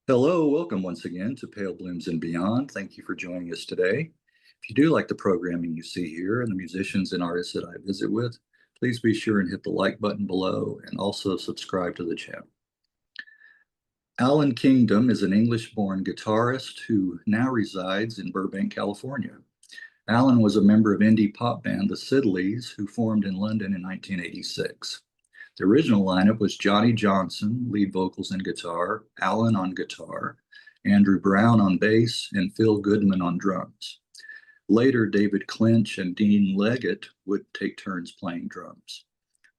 Hello, welcome once again to Pale Blooms and Beyond. Thank you for joining us today. If you do like the programming you see here and the musicians and artists that I visit with, please be sure and hit the like button below and also subscribe to the channel. Allan Kingdom is an English-born guitarist who now resides in Burbank, California. Allan was a member of indie pop band The Siddeleys, who formed in London in 1986. The original lineup was Johnny Johnson, lead vocals and guitar, Allan on guitar, Andrew Brown on bass, and Phil Goodman on drums. Later, David Clynch and Dean Leggett would take turns playing drums.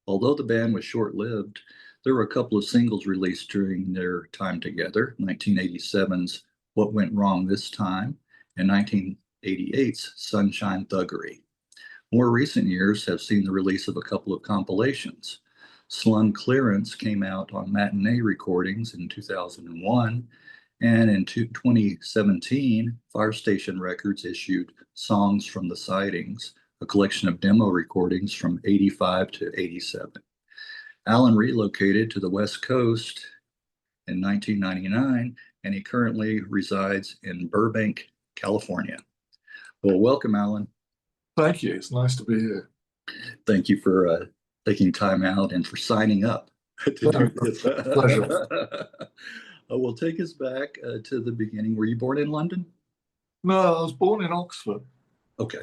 Although the band was short-lived, there were a couple of singles released during their time together, 1987's What Went Wrong This Time and 1988's Sunshine Thuggery. More recent years have seen the release of a couple of compilations. Slum Clearance came out on Matinee Recordings in 2001, and in 2017, Firestation Records issued Songs From the Sidings, a collection of demo recordings from 85 to 87. Allan relocated to the West Coast in 1999, and he currently resides in Burbank, California. Well, welcome, Allan. Thank you. It's nice to be here. Thank you for taking time out and for signing up to do this. Pleasure. Well, take us back to the beginning. Were you born in London? No, I was born in Oxford. Okay.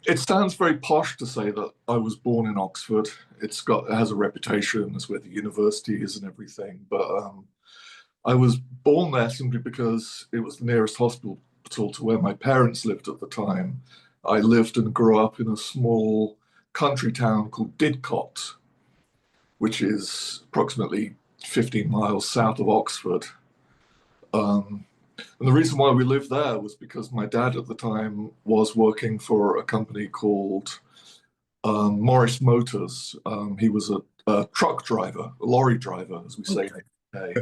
It sounds very posh to say that I was born in Oxford. It has a reputation as where the university is and everything. But I was born there simply because it was the nearest hospital to where my parents lived at the time. I lived and grew up in a small country town called Didcot, which is approximately 15 miles south of Oxford. And the reason why we lived there was because my dad at the time was working for a company called Morris Motors. He was a truck driver, a lorry driver, as we say today.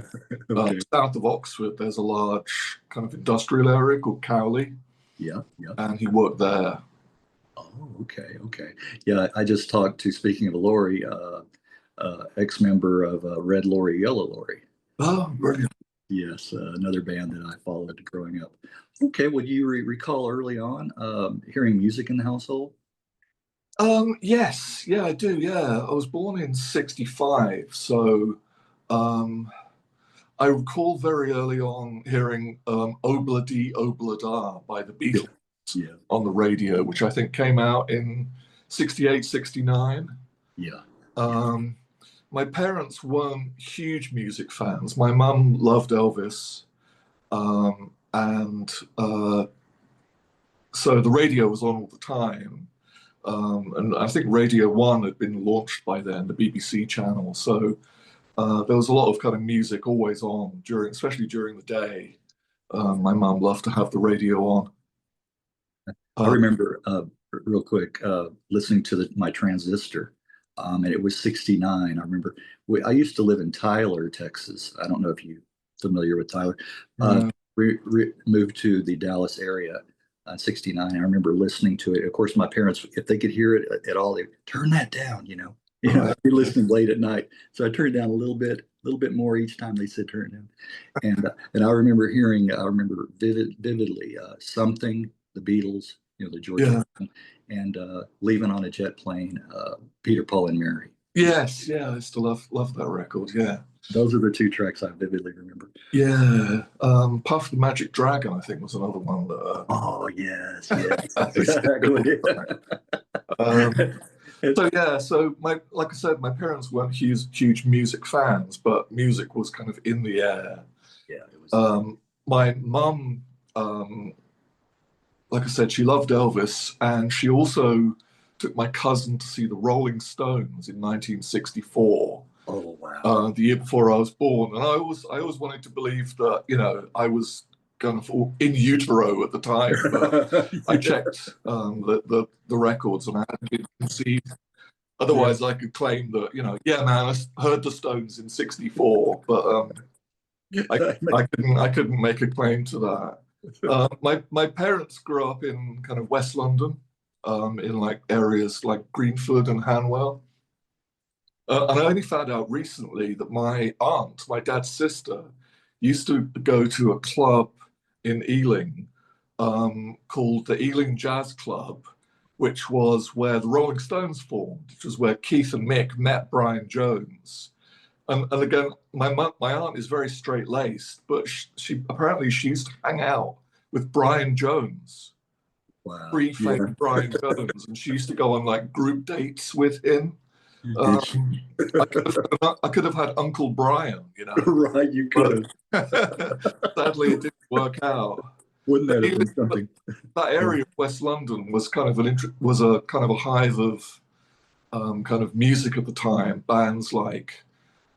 Okay. South of Oxford, there's a large kind of industrial area called Cowley. Yeah. And he worked there. Oh, okay. Yeah, I just talked to, speaking of a lorry, ex-member of Red Lorry, Yellow Lorry. Oh, brilliant. Yes, another band that I followed growing up. Okay, would you recall early on hearing music in the household? Yes, yeah, I do. Yeah, I was born in '65, so I recall very early on hearing Obla Di Obla Da by the Beatles on the radio, which I think came out in '68, '69. Yeah. My parents weren't huge music fans. My mum loved Elvis, and so the radio was on all the time. And I think Radio 1 had been launched by then, the BBC channel. So there was a lot of kind of music always on, especially during the day. My mum loved to have the radio on. I remember, real quick, listening to my transistor, and it was 69. I remember I used to live in Tyler, Texas. I don't know if you're familiar with Tyler. Moved to the Dallas area. 69. I remember listening to it. Of course, my parents, if they could hear it at all, they turn that down. I'd be listening late at night, so I turned it down a little bit more each time they said turn it down. And I remember vividly Something, the Beatles, the George, and Leaving on a Jet Plane, Peter, Paul, and Mary. Yes, yeah, I used to love that record. Yeah. Those are the two tracks I vividly remember. Yeah, Puff the Magic Dragon, I think, was another one that. Oh yes, exactly. So like I said, my parents weren't huge music fans, but music was kind of in the air. Yeah, it was. My mum, like I said, she loved Elvis, and she also took my cousin to see the Rolling Stones in 1964. Oh wow! The year before I was born, and I always wanted to believe that I was kind of in utero at the time. But I checked the records, and I hadn't been conceived. Otherwise, I could claim that man, I heard the Stones in '64, but I couldn't make a claim to that. My parents grew up in kind of West London, in like areas like Greenford and Hanwell. And I only found out recently that my aunt, my dad's sister, used to go to a club in Ealing called the Ealing Jazz Club, which was where the Rolling Stones formed, which was where Keith and Mick met Brian Jones. And again, my aunt is very straight-laced, but she apparently she used to hang out with Brian Jones, Wow. pre-fame Brian Jones, and she used to go on like group dates with him. Did she? I could have had Uncle Brian, you know. Right, you could have. Sadly, it didn't work out. Wouldn't that have been something? That area of West London was kind of a kind of a hive of kind of music at the time. Bands like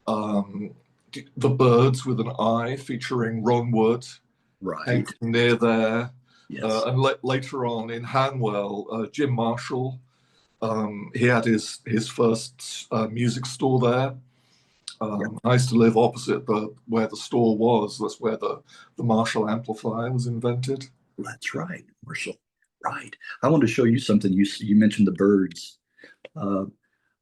The Birds with an I, featuring Ron Wood, Right. near there. Yes. And later on in Hanwell, Jim Marshall, he had his first music store there. I used to live opposite where the store was. That's where the Marshall amplifier was invented. That's right, Marshall. Right. I want to show you something. You mentioned the Birds.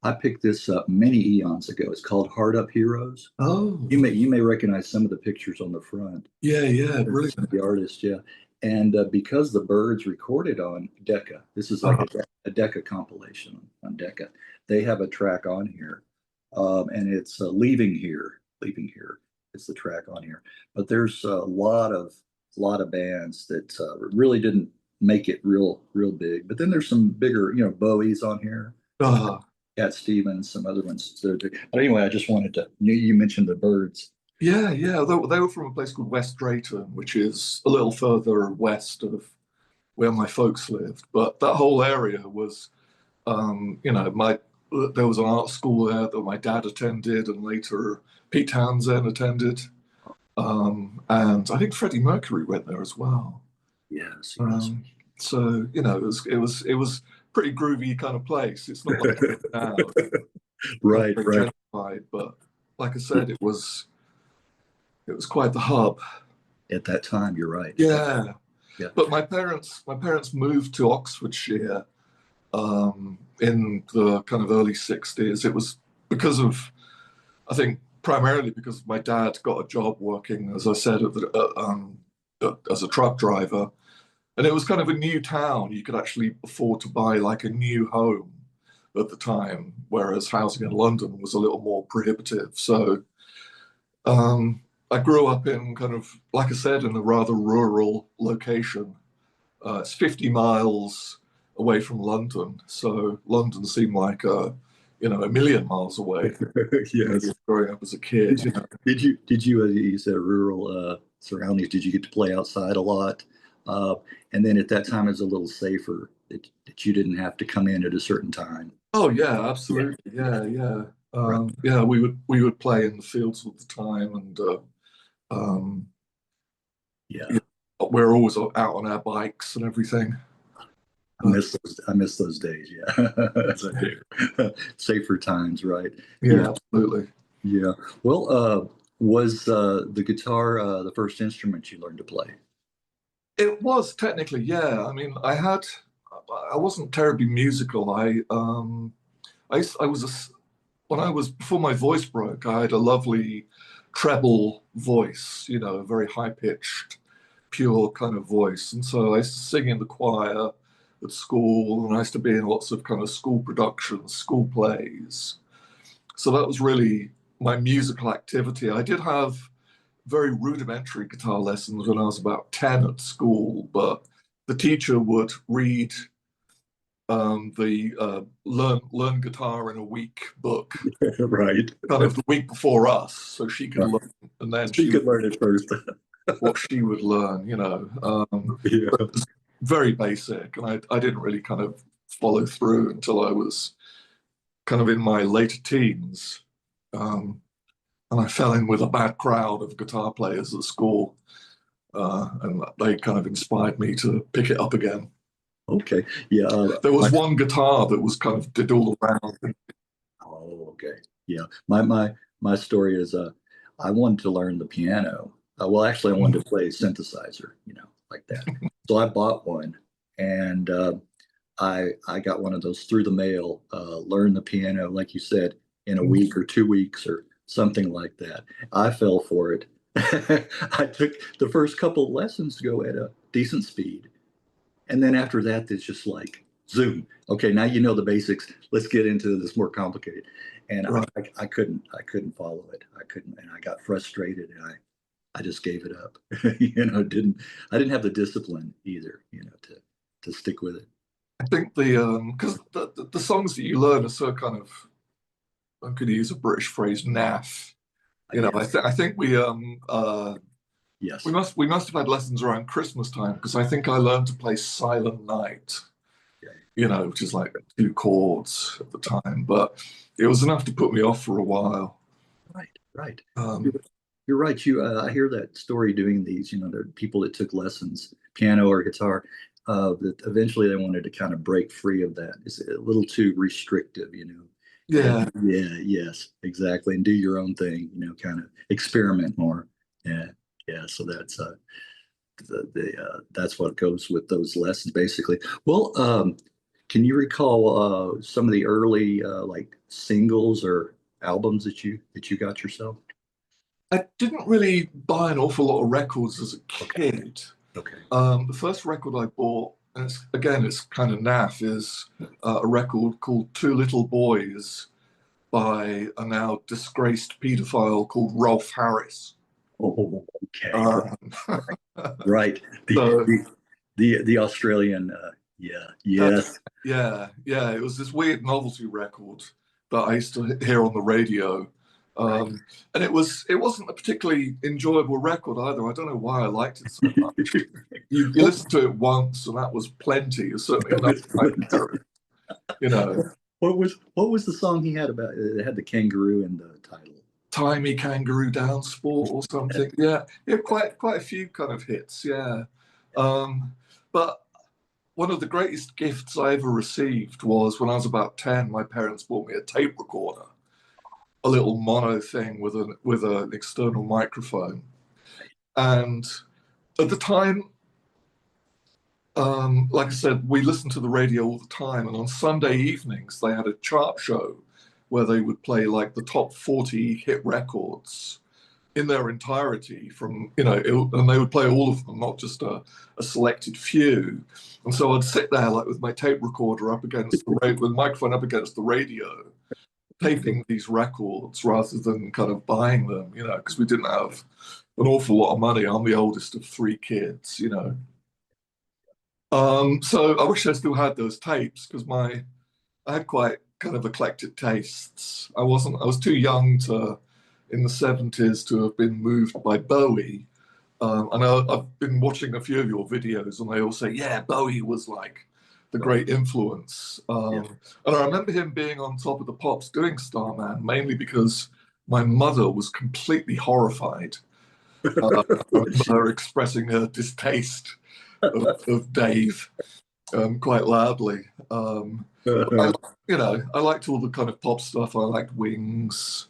I picked this up many eons ago. It's called Hard Up Heroes. Oh, You may recognize some of the pictures on the front. yeah, brilliant. The artist, yeah. And because the Birds recorded on Decca, this is like a Decca compilation on Decca. They have a track on here, and it's Leaving Here. Leaving Here is the track on here. But there's a lot of bands that really didn't make it real big. But then there's some bigger, Bowie's on here. Cat Stevens, some other ones. But anyway, I just wanted to. You mentioned the Birds. Yeah. They were from a place called West Drayton, which is a little further west of where my folks lived. But that whole area was, there was an art school there that my dad attended, and later Pete Townsend attended. And I think Freddie Mercury went there as well. Yes. So it was pretty groovy kind of place. It's not like it now. Right. Gentrified, but like I said, it was quite the hub at that time. You're right. Yeah. But my parents moved to Oxfordshire in the kind of early 60s. It was because of, I think, primarily because my dad got a job working, as I said, as a truck driver. And it was kind of a new town. You could actually afford to buy like a new home at the time, whereas housing in London was a little more prohibitive. So I grew up in kind of, like I said, in a rather rural location. It's 50 miles away from London. So London seemed like a million miles away. Yes. Growing up as a kid. Did you said rural surroundings, did you get to play outside a lot? And then at that time it was a little safer that you didn't have to come in at a certain time. Oh yeah, absolutely. Yeah. Right. We would play in the fields all the time, and we're always out on our bikes and everything. I miss those days. Yeah. As I do. Safer times, right? Yeah, absolutely. Yeah. Well, was the guitar the first instrument you learned to play? It was technically, yeah. I mean, I wasn't terribly musical. Before my voice broke, I had a lovely treble voice, a very high-pitched, pure kind of voice. And so I used to sing in the choir at school, and I used to be in lots of kind of school productions, school plays. So that was really my musical activity. I did have very rudimentary guitar lessons when I was about 10 at school, but the teacher would read the Learn Guitar in a Week book. Right. Kind of the week before us, so she could learn, and then she could learn it first. What she would learn, very basic, and I didn't really kind of follow through until I was kind of in my later teens. And I fell in with a bad crowd of guitar players at school, and they kind of inspired me to pick it up again. Okay, yeah. There was one guitar that was kind of did all around. Oh, okay, yeah. My story is I wanted to learn the piano. Well, actually, I wanted to play synthesizer, like that. So I bought one, and I got one of those through the mail. Learned the piano, like you said, in a week or 2 weeks or something like that. I fell for it. I took the first couple of lessons to go at a decent speed. And then after that, it's just like zoom. Okay, now you know the basics. Let's get into this more complicated. And Right. I couldn't follow it. I couldn't, and I got frustrated, and I just gave it up. I didn't have the discipline either, to stick with it. I think because the songs that you learn are so kind of, I'm going to use a British phrase, naff. Yes, I think yes, we must have had lessons around Christmas time, because I think I learned to play Silent Night, which is like 2 chords at the time, but it was enough to put me off for a while. right, right. Um, You're right. I hear that story doing these. There are people that took lessons, piano or guitar, that eventually they wanted to kind of break free of that. It's a little too restrictive. yeah, Yeah, yes, exactly. And do your own thing, kind of experiment more. Yeah, yeah. So that's that's what goes with those lessons, basically. Well, can you recall some of the early like singles or albums that you got yourself? I didn't really buy an awful lot of records as a kid. Okay. The first record I bought, and it's kind of naff, is a record called Two Little Boys by a now disgraced paedophile called Rolf Harris. Oh, okay. Um, Right. so The Australian, yeah, that's yes. yeah. It was this weird novelty record that I used to hear on the radio, Right. and it wasn't a particularly enjoyable record either. I don't know why I liked it so much. You listen to it once, and that was plenty. It's certainly enough to my parents, you know. What was the song he had about it had the kangaroo in the title? Tie Me Kangaroo Down Sport or something. Yeah, yeah, quite a few kind of hits. Yeah, but one of the greatest gifts I ever received was when I was about 10. My parents bought me a tape recorder, a little mono thing with an external microphone. And at the time, like I said, we listened to the radio all the time. And on Sunday evenings, they had a chart show where they would play like the top 40 hit records in their entirety and they would play all of them, not just a selected few. And so I'd sit there like with my tape recorder up against the radio, with the microphone up against the radio, taping these records rather than kind of buying them, because we didn't have an awful lot of money. I'm the oldest of 3 kids. So I wish I still had those tapes, because I had quite kind of eclectic tastes. I was too young in the 70s to have been moved by Bowie. And I've been watching a few of your videos, and they all say, yeah, Bowie was like the great influence. And I remember him being on Top of the Pops doing Starman, mainly because my mother was completely horrified. I remember her expressing her distaste of Dave quite loudly. I liked all the kind of pop stuff. I liked Wings.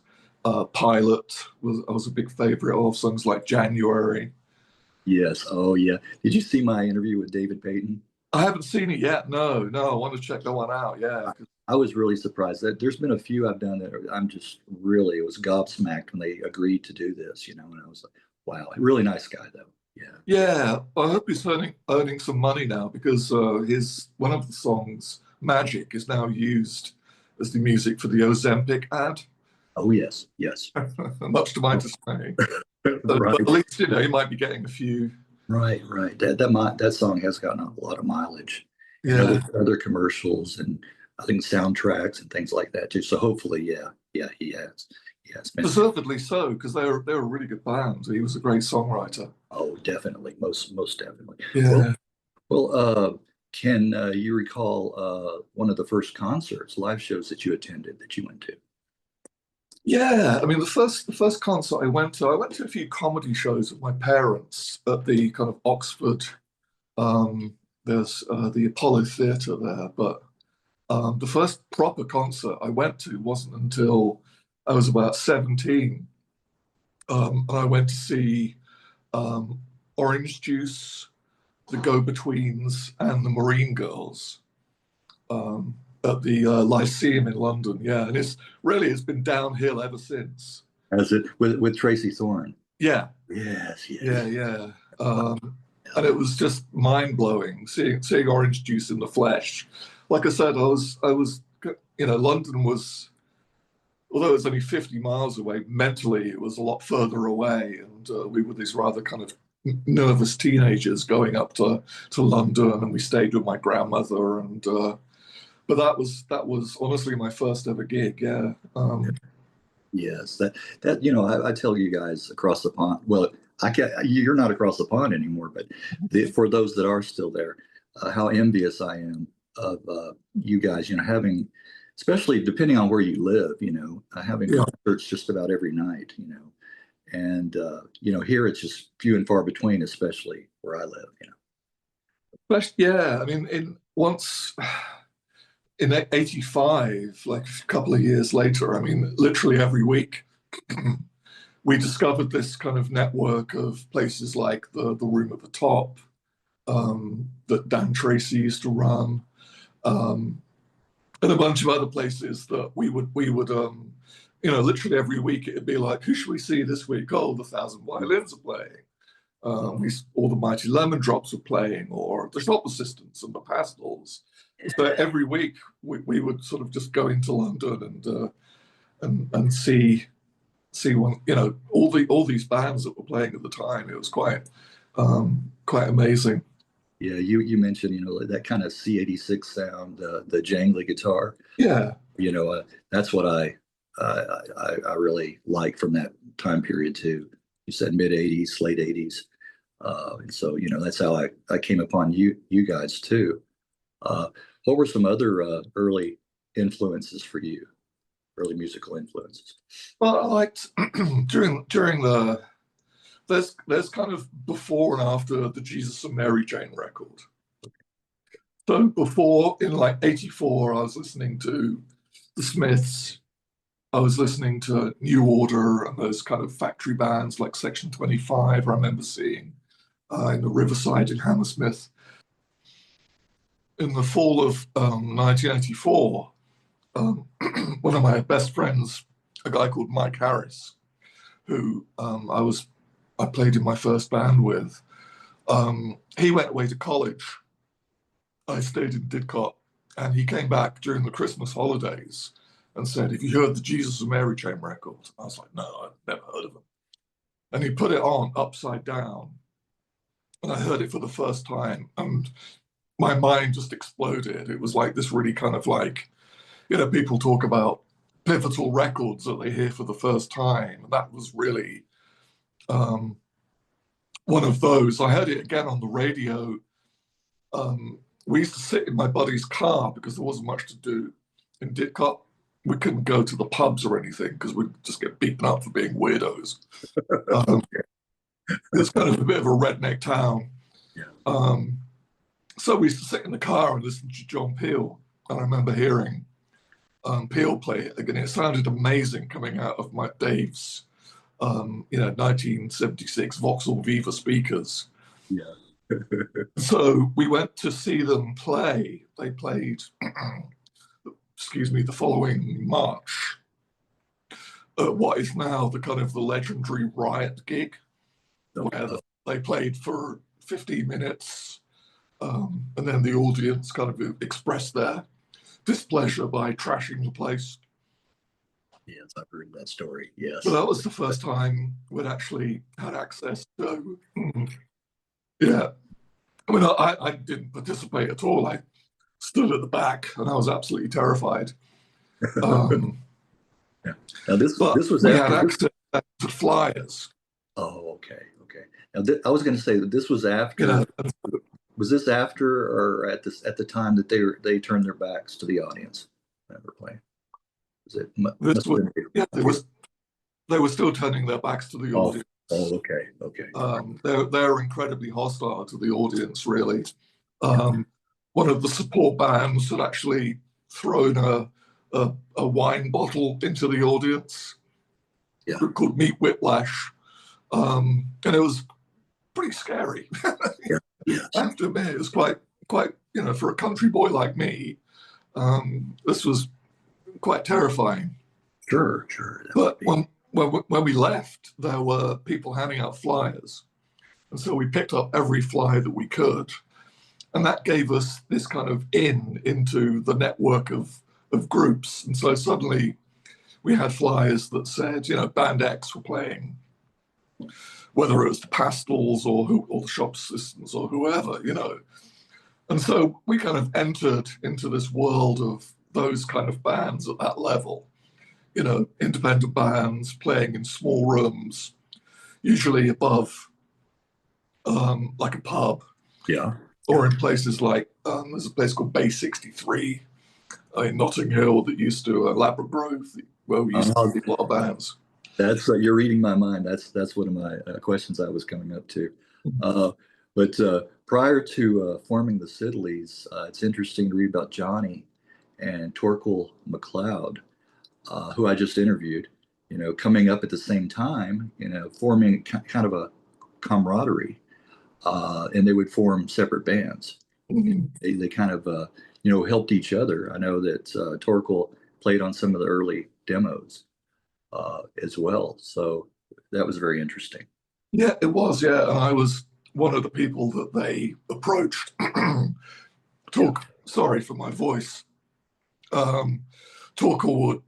Pilot I was a big favorite of, songs like January. Yes. Oh, yeah. Did you see my interview with David Payton? I haven't seen it yet. No, I want to check that one out. Yeah. I was really surprised that there's been a few I've done that I'm just really, it was gobsmacked when they agreed to do this, and I was like, wow, really nice guy though. Yeah. Yeah. I hope he's earning some money now, because one of the songs, Magic, is now used as the music for the Ozempic ad. Oh, yes, yes. Much to my dismay. Right. But at least, he might be getting a few. Right, right. That song has gotten a lot of mileage. Yeah. Other commercials, and I think soundtracks and things like that too. So hopefully, yeah, he has. He has been. Deservedly so, because they were a really good band. He was a great songwriter. Oh, definitely, most definitely. Yeah. Well, can you recall one of the first concerts, live shows that you attended that you went to? Yeah, I mean the first concert I went to a few comedy shows with my parents at the kind of Oxford. There's the Apollo Theatre there, but the first proper concert I went to wasn't until I was about 17, and I went to see Orange Juice, the Go-Betweens, and the Marine Girls. At the Lyceum in London. Yeah, and it's been downhill ever since. As it with Tracy Thorn? Yeah, Yes, yes. yeah. And it was just mind blowing seeing Orange Juice in the flesh. Like I said, London was, although it was only 50 miles away, mentally it was a lot further away, and we were these rather kind of nervous teenagers going up to London, and we stayed with my grandmother, and but that was honestly my first ever gig. Yeah. Yes, I tell you guys across the pond. Well, I can't. You're not across the pond anymore, but for those that are still there, how envious I am of you guys. Having, especially depending on where you live. Having Yeah. concerts just about every night. And here it's just few and far between, especially where I live. But yeah, I mean, in '85, like a couple of years later, I mean, literally every week, we discovered this kind of network of places like the Room at the Top, that Dan Tracy used to run, and a bunch of other places that we would literally every week it'd be like, who should we see this week? Oh, the Thousand Violins are playing. All the Mighty Lemon Drops were playing, or the Shop Assistants and the Pastels. So every week we would sort of just go into London and see one, all these bands that were playing at the time. It was quite amazing. Yeah, you mentioned that kind of C86 sound, the jangly guitar. Yeah, that's what I really like from that time period too. You said mid '80s, late '80s, and so that's how I came upon you guys too. What were some other early influences for you? Early musical influences? well, I liked during the there's kind of before and after the Jesus and Mary Chain record. So before, in like '84, I was listening to the Smiths. I was listening to New Order and those kind of factory bands like Section 25. I remember seeing in the Riverside in Hammersmith. In the fall of 1984, one of my best friends, a guy called Mike Harris, who I played in my first band with, he went away to college. I stayed in Didcot, and he came back during the Christmas holidays and said, "Have you heard the Jesus and Mary Chain record?" I was like, "No, I've never heard of them." And he put it on upside down, and I heard it for the first time, and my mind just exploded. It was like this really kind of like, people talk about pivotal records that they hear for the first time. And that was really one of those. I heard it again on the radio. We used to sit in my buddy's car because there wasn't much to do in Didcot. We couldn't go to the pubs or anything because we'd just get beaten up for being weirdos. It's kind of a bit of a redneck town. Yeah. So we used to sit in the car and listen to John Peel. And I remember hearing Peel play it again. It sounded amazing coming out of my Dave's 1976 Vauxhall Viva speakers. Yeah. So we went to see them play. They played, the following March at what is now the kind of the legendary Riot gig, where they played for 15 minutes, and then the audience kind of expressed their displeasure by trashing the place. Yes, I've heard that story. Yes. So that was the first time we'd actually had access to. Yeah. I mean, I didn't participate at all. I stood at the back and I was absolutely terrified. Yeah. Now this was we after had access to flyers. Oh, okay. Now I was going to say that this was after. Was this after or at the time that they turned their backs to the audience that were playing? Was it? Yeah, they were still turning their backs to the audience. Oh, okay. They're incredibly hostile to the audience, really. One of the support bands had actually thrown a wine bottle into the audience. Yeah. Called Meat Whiplash, and it was pretty scary. Yeah. I have to admit, it was quite for a country boy like me, this was quite terrifying. Sure. But when we left, there were people handing out flyers. And so we picked up every flyer that we could. And that gave us this kind of into the network of groups. And so suddenly we had flyers that said, Band X were playing, whether it was the Pastels or the shop assistants or whoever, And so we kind of entered into this world of those kind of bands at that level, independent bands playing in small rooms, usually above like a pub. Yeah. Or in places like, there's a place called Bay 63 in Notting Hill that used to Ladbroke Grove, where we used to see a lot of bands. That's you're reading my mind. That's one of my questions I was coming up to. But prior to forming the Siddeleys, it's interesting to read about Johnny and Torkel McLeod, who I just interviewed. Coming up at the same time. Forming kind of a camaraderie, and they would form separate bands. Mm-hmm. They kind of helped each other. I know that Torkel played on some of the early demos as well. So that was very interesting. Yeah, it was. Yeah, and I was one of the people that they approached. Sorry for my voice. Torkel would,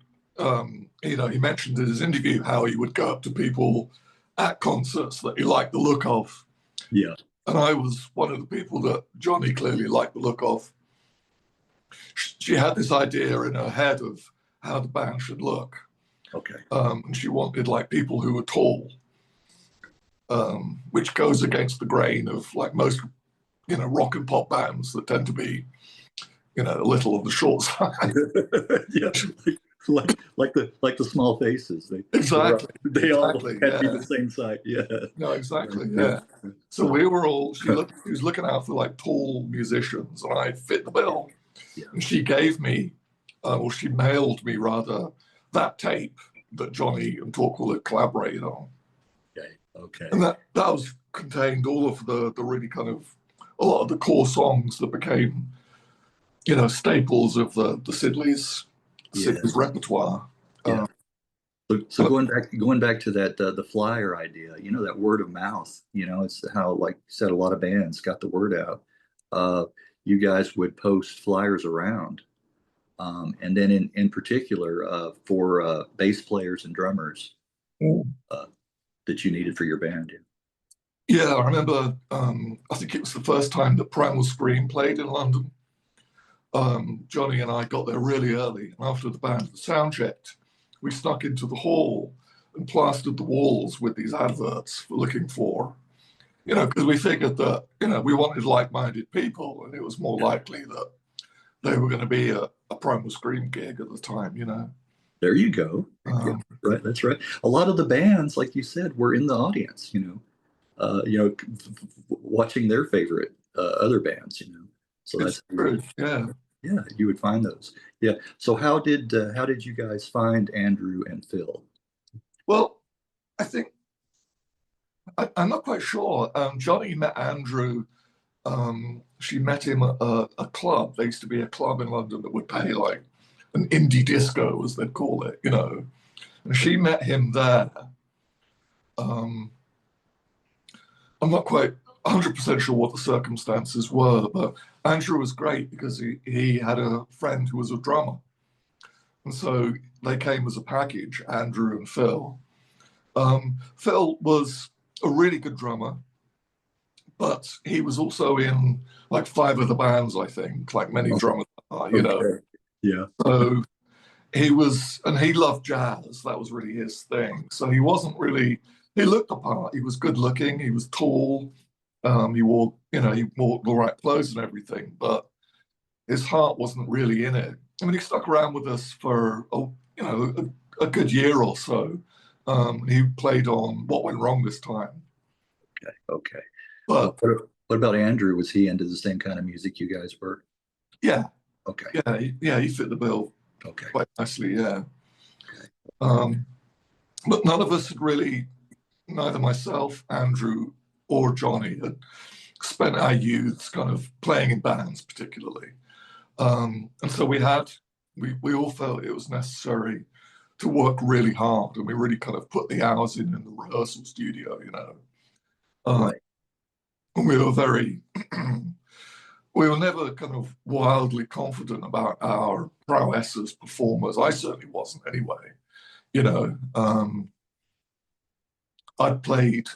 he mentioned in his interview how he would go up to people at concerts that he liked the look of. Yeah. And I was one of the people that Johnny clearly liked the look of. She had this idea in her head of how the band should look. Okay. And she wanted like people who were tall, which goes against the grain of like most, rock and pop bands that tend to be, a little on the short side. Yeah, like the small faces. Exactly. They all had to be the same size. Yeah. No, exactly. Yeah. So we were all. She was looking out for like tall musicians, and I fit the bill. Yeah. And she gave me, or she mailed me rather, that tape that Johnny and Torkel had collaborated on. Okay. And that was contained all of the really kind of a lot of the core songs that became, staples of the Siddeleys repertoire. Yeah. So going back to that the flyer idea, that word of mouth, it's how, like you said, a lot of bands got the word out. You guys would post flyers around, and then in particular for bass players and drummers that you needed for your band. Yeah, I remember. I think it was the first time that Primal Scream played in London. Johnny and I got there really early, and after the band sound checked, we snuck into the hall and plastered the walls with these adverts for looking for, because we figured that, we wanted like-minded people, and it was more likely that they were going to be a Primal Scream gig at the time, There you go. Right, that's right. A lot of the bands, like you said, were in the audience, watching their favorite other bands, So that's true. Yeah. Yeah, you would find those. Yeah. So how did you guys find Andrew and Phil? Well, I think I'm not quite sure. Johnny met Andrew. She met him at a club. There used to be a club in London that would pay like an indie disco, as they'd call it, And she met him there. I'm not quite 100% sure what the circumstances were, but Andrew was great because he had a friend who was a drummer. And so they came as a package, Andrew and Phil. Phil was a really good drummer, but he was also in like 5 other bands, I think, like many drummers are, Yeah. So he loved jazz. That was really his thing. So he looked the part. He was good looking. He was tall. He wore the right clothes and everything, but his heart wasn't really in it. I mean, he stuck around with us for a good year or so. He played on What Went Wrong This Time. Okay. But what about Andrew? Was he into the same kind of music you guys were? Yeah. Okay. Yeah, he fit the bill. Okay. Quite nicely. Yeah. Okay. But none of us had really, neither myself, Andrew, or Johnny had spent our youths kind of playing in bands particularly. And so we all felt it was necessary work really hard, and we really kind of put the hours in the rehearsal studio, you know. Right. And we were very, we were never kind of wildly confident about our prowess as performers. I certainly wasn't anyway, you know. I played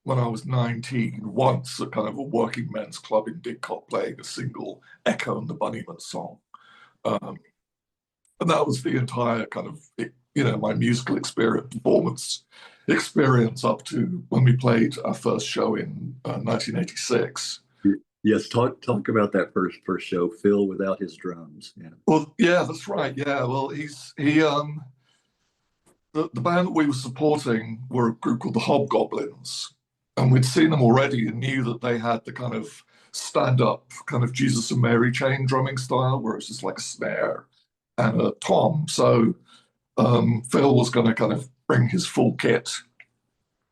when I was 19 once at kind of a working men's club in Didcot playing a single Echo and the Bunnymen song. And that was the entire kind of, you know, my musical experience, performance experience up to when we played our first show in 1986. Yes, talk about that first show, Phil without his drums. Yeah. Well, yeah, that's right. Yeah, well, the band that we were supporting were a group called the Hobgoblins, and we'd seen them already and knew that they had the kind of stand-up kind of Jesus and Mary chain drumming style, where it's just like a snare and a tom. So Phil was going to kind of bring his full kit,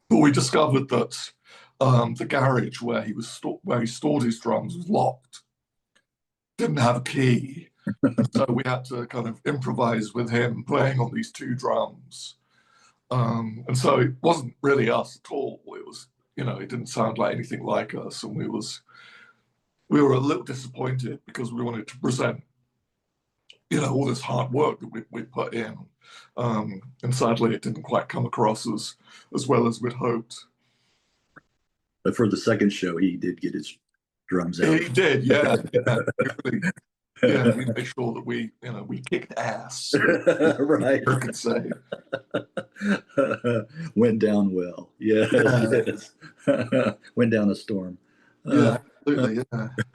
but we discovered that the garage where he stored his drums was locked, didn't have a key. And so we had to kind of improvise with him playing on these two drums. And so it wasn't really us at all. It was, you know, it didn't sound like anything like us. And we were a little disappointed because we wanted to present, you know, all this hard work that we put in. And sadly, it didn't quite come across as well as we'd hoped. But for the second show, he did get his drums out. He did, yeah. Yeah, we made sure that we kicked ass. Right. I could say. Went down well. Yes, yes. Went down a storm. Yeah, absolutely.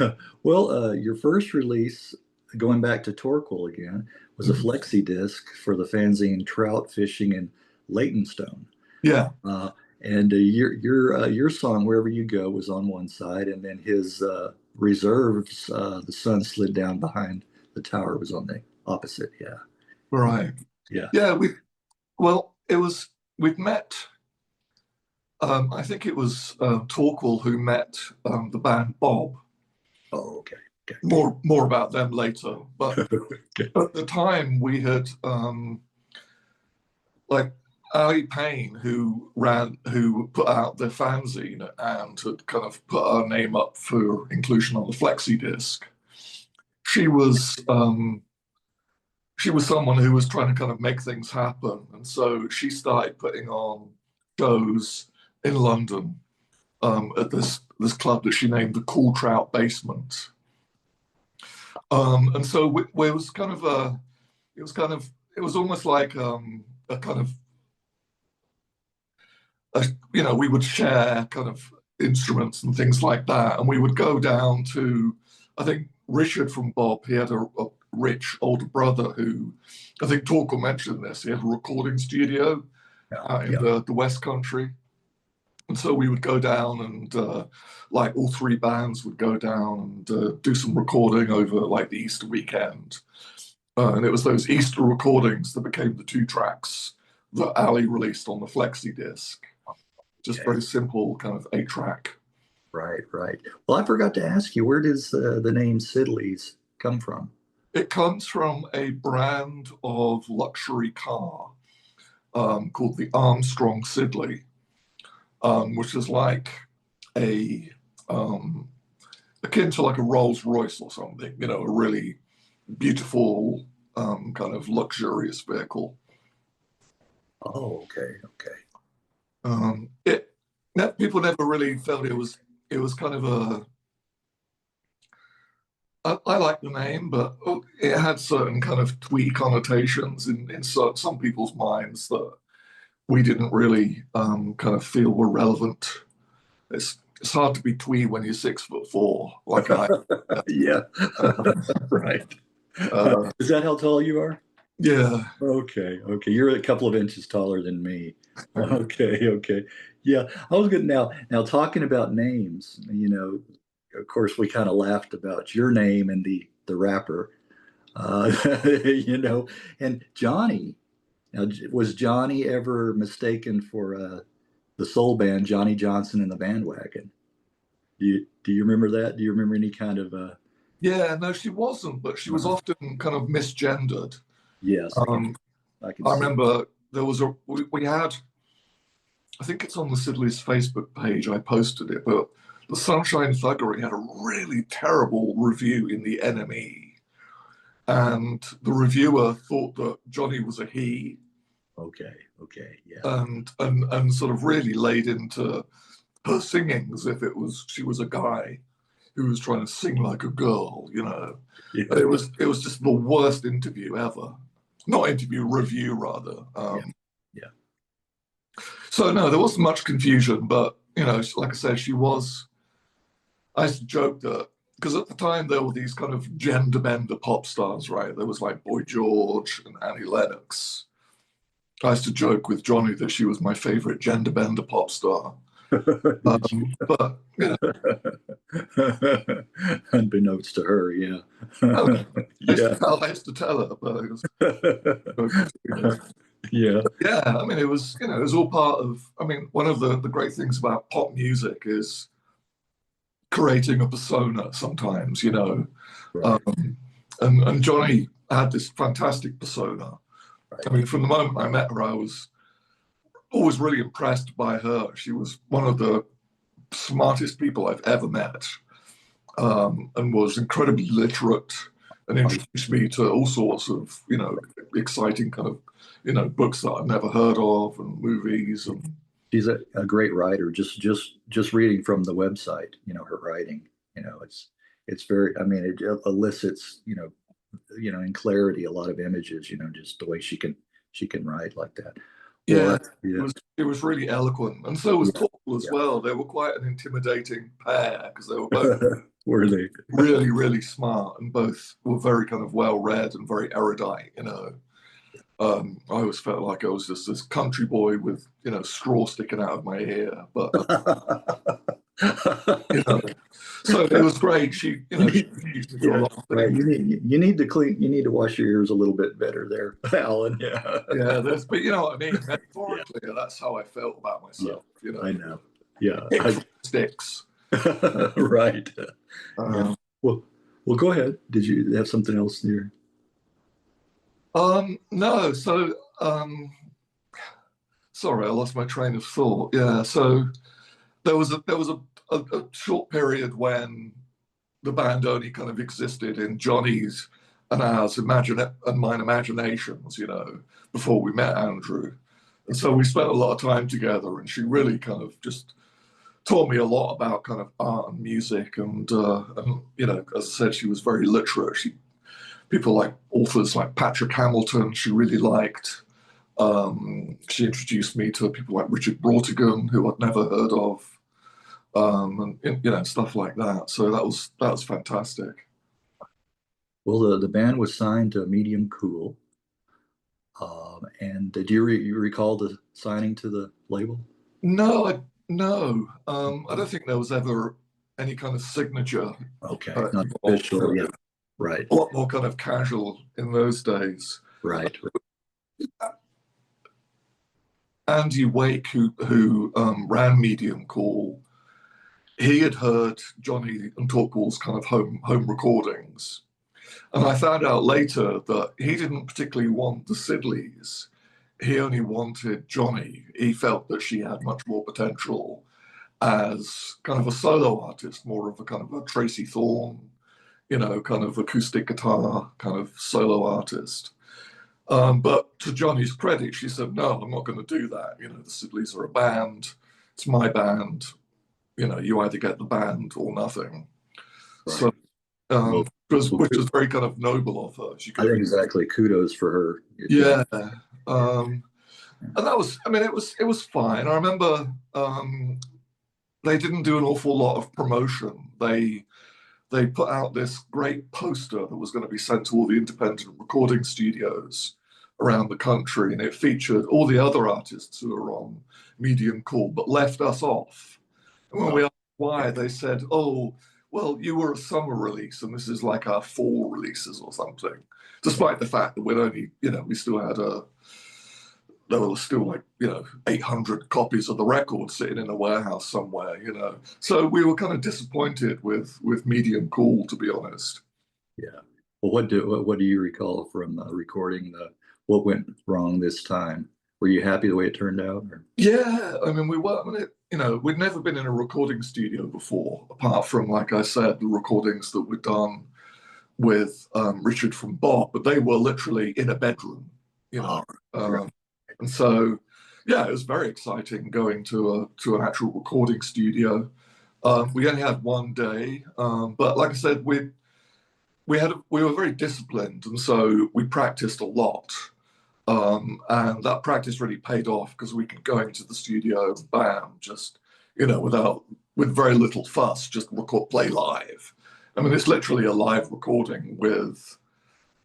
Yeah. Well, your first release, going back to Torquil again, was a Flexi disc for the fanzine Trout Fishing in Leytonstone. Yeah. And your song "Wherever You Go" was on one side, and then his Reserves, "The Sun Slid Down Behind the Tower" was on the opposite. Yeah. Right. Yeah. Yeah. We'd met. I think it was Torquil who met the band Bob. Oh, okay. More about them later. But Okay. at the time, we had like Ali Payne, who put out the fanzine and had kind of put our name up for inclusion on the Flexi disc. She was someone who was trying to kind of make things happen, and so she started putting on shows in London at this club that she named the Cool Trout Basement. And so it was almost like a kind of, you know, we would share kind of instruments and things like that. And we would go down to, I think Richard from Bob, he had a rich older brother who, I think Torquil mentioned this, he had a recording studio in the West Country. And so we would go down and like all three bands would go down and do some recording over like the Easter weekend. And it was those Easter recordings that became the 2 tracks that Ali released on the Flexi disc. Just very simple kind of 8-track. Right. Well, I forgot to ask you, where does the name Siddeleys come from? It comes from a brand of luxury car called the Armstrong Siddeley, which is like akin to like a Rolls Royce or something, you know, a really beautiful kind of luxurious vehicle. Oh, okay. People never really felt it was kind of I like the name, but it had certain kind of twee connotations in some people's minds that we didn't really kind of feel were relevant. It's hard to be twee when you're 6'4", like I. Yeah. Right. Is that how tall you are? Yeah. Okay. You're a couple of inches taller than me. Okay. Yeah, I was good. Now talking about names, you know, of course we kind of laughed about your name and the rapper, you know, and Johnny. Now, was Johnny ever mistaken for the soul band Johnny Johnson and the Bandwagon? Do you remember that? Do you remember any kind of Yeah, no, she wasn't, but she was often kind of misgendered. Yes. I can I see. remember there was we had, I think it's on the Siddeleys Facebook page, I posted it, but the Sunshine Thuggery had a really terrible review in the NME. And the reviewer thought that Johnny was a he. Okay. Okay. Yeah. And sort of really laid into her singing as if she was a guy who was trying to sing like a girl, you know. Yeah. It was just the worst interview ever. Not interview, review rather. Yeah. So no, there wasn't much confusion, but you know, like I said, I used to joke that because at the time there were these kind of gender bender pop stars, right? There was like Boy George and Annie Lennox. I used to joke with Johnny that she was my favorite gender bender pop star. But you know, unbeknownst to her, yeah. I Yeah. used to tell her, but it was, Yeah. yeah. I mean, it was, you know, it was all part of. I mean, one of the great things about pop music is creating a persona. Sometimes, you know, Right. and Johnny had this fantastic persona. Right. I mean, from the moment I met her, I was always really impressed by her. She was one of the smartest people I've ever met, and was incredibly literate and introduced me to all sorts of, you know, exciting kind of, you know, books that I've never heard of and movies. And She's a great writer. Just reading from the website, you know, her writing, you know, it's very, I mean, it elicits, in clarity, a lot of images, you know, just the way she can write like that. yeah, Well, yeah. it was really eloquent, and so was Yeah. Paul as Yeah. well. They were quite an intimidating pair because they were both Were they? really, really smart, and both were very kind of well read and very erudite, you know. I always felt like I was just this country boy with, you know, straw sticking out of my ear. But you know, so it was great. She, you know, she used to do a Yeah, lot of right. things. You need to clean. You need to wash your ears a little bit better there, Alan. Yeah. Yeah, but you know what I mean. Yeah. Metaphorically, that's how I felt about Yeah. myself. You I know, know. Yeah. sticks. Right. Yeah. Um, Well, go ahead. Did you have something else near? no, so sorry, I lost my train of thought. Yeah, so there was a short period when the band only kind of existed in Johnny's and ours and mine imaginations, you know, before we met Andrew. And so we spent a lot of time together, and she really kind of just taught me a lot about kind of art and music. And you know, as I said, she was very literate. People like authors like Patrick Hamilton, she really liked. She introduced me to people like Richard Brautigan, who I'd never heard of, and you know, stuff like that. So that was fantastic. Well, the band was signed to Medium Cool. And did you recall the signing to the label? No, I don't think there was ever any kind of signature. Okay, not official. Yeah. Right. A lot more kind of casual in those days. Right. Andy Wake, who ran Medium Cool, he had heard Johnny and Torquil's kind of home recordings, and I found out later that he didn't particularly want the Siddeleys. He only wanted Johnny. He felt that she had much more potential as kind of a solo artist, more of a kind of a Tracy Thorn, you know, kind of acoustic guitar kind of solo artist. But to Johnny's credit, she said, "No, I'm not going to do that. You know, the Siddeleys are a band. It's my band. You know, you either get the band or nothing." Right. So, Well, which was very kind of noble of her. I think exactly. Kudos for her. Yeah. And that was, I mean, it was fine. I remember they didn't do an awful lot of promotion. They put out this great poster that was going to be sent to all the independent recording studios around the country, and it featured all the other artists who were on Medium Cool, but left us off. And when we asked why, they said, "Oh, well, you were a summer release, and this is like our fall releases or something." Despite the fact that we'd only, you know, we still had there were still like, you know, 800 copies of the record sitting in a warehouse somewhere, you know. So we were kind of disappointed with Medium Cool, to be honest. Yeah. Well, what do you recall from recording what went wrong this time? Were you happy the way it turned out? Or? Yeah, I mean, we were, you know, we'd never been in a recording studio before, apart from, like I said, the recordings that were done with Richard from Bob, but they were literally in a bedroom, you know. And so, yeah, it was very exciting going to an actual recording studio. We only had one day, but like I said, we were very disciplined, and so we practiced a lot. And that practice really paid off because we could go into the studio, bam, just, you know, with very little fuss, just play live. I mean, it's literally a live recording with,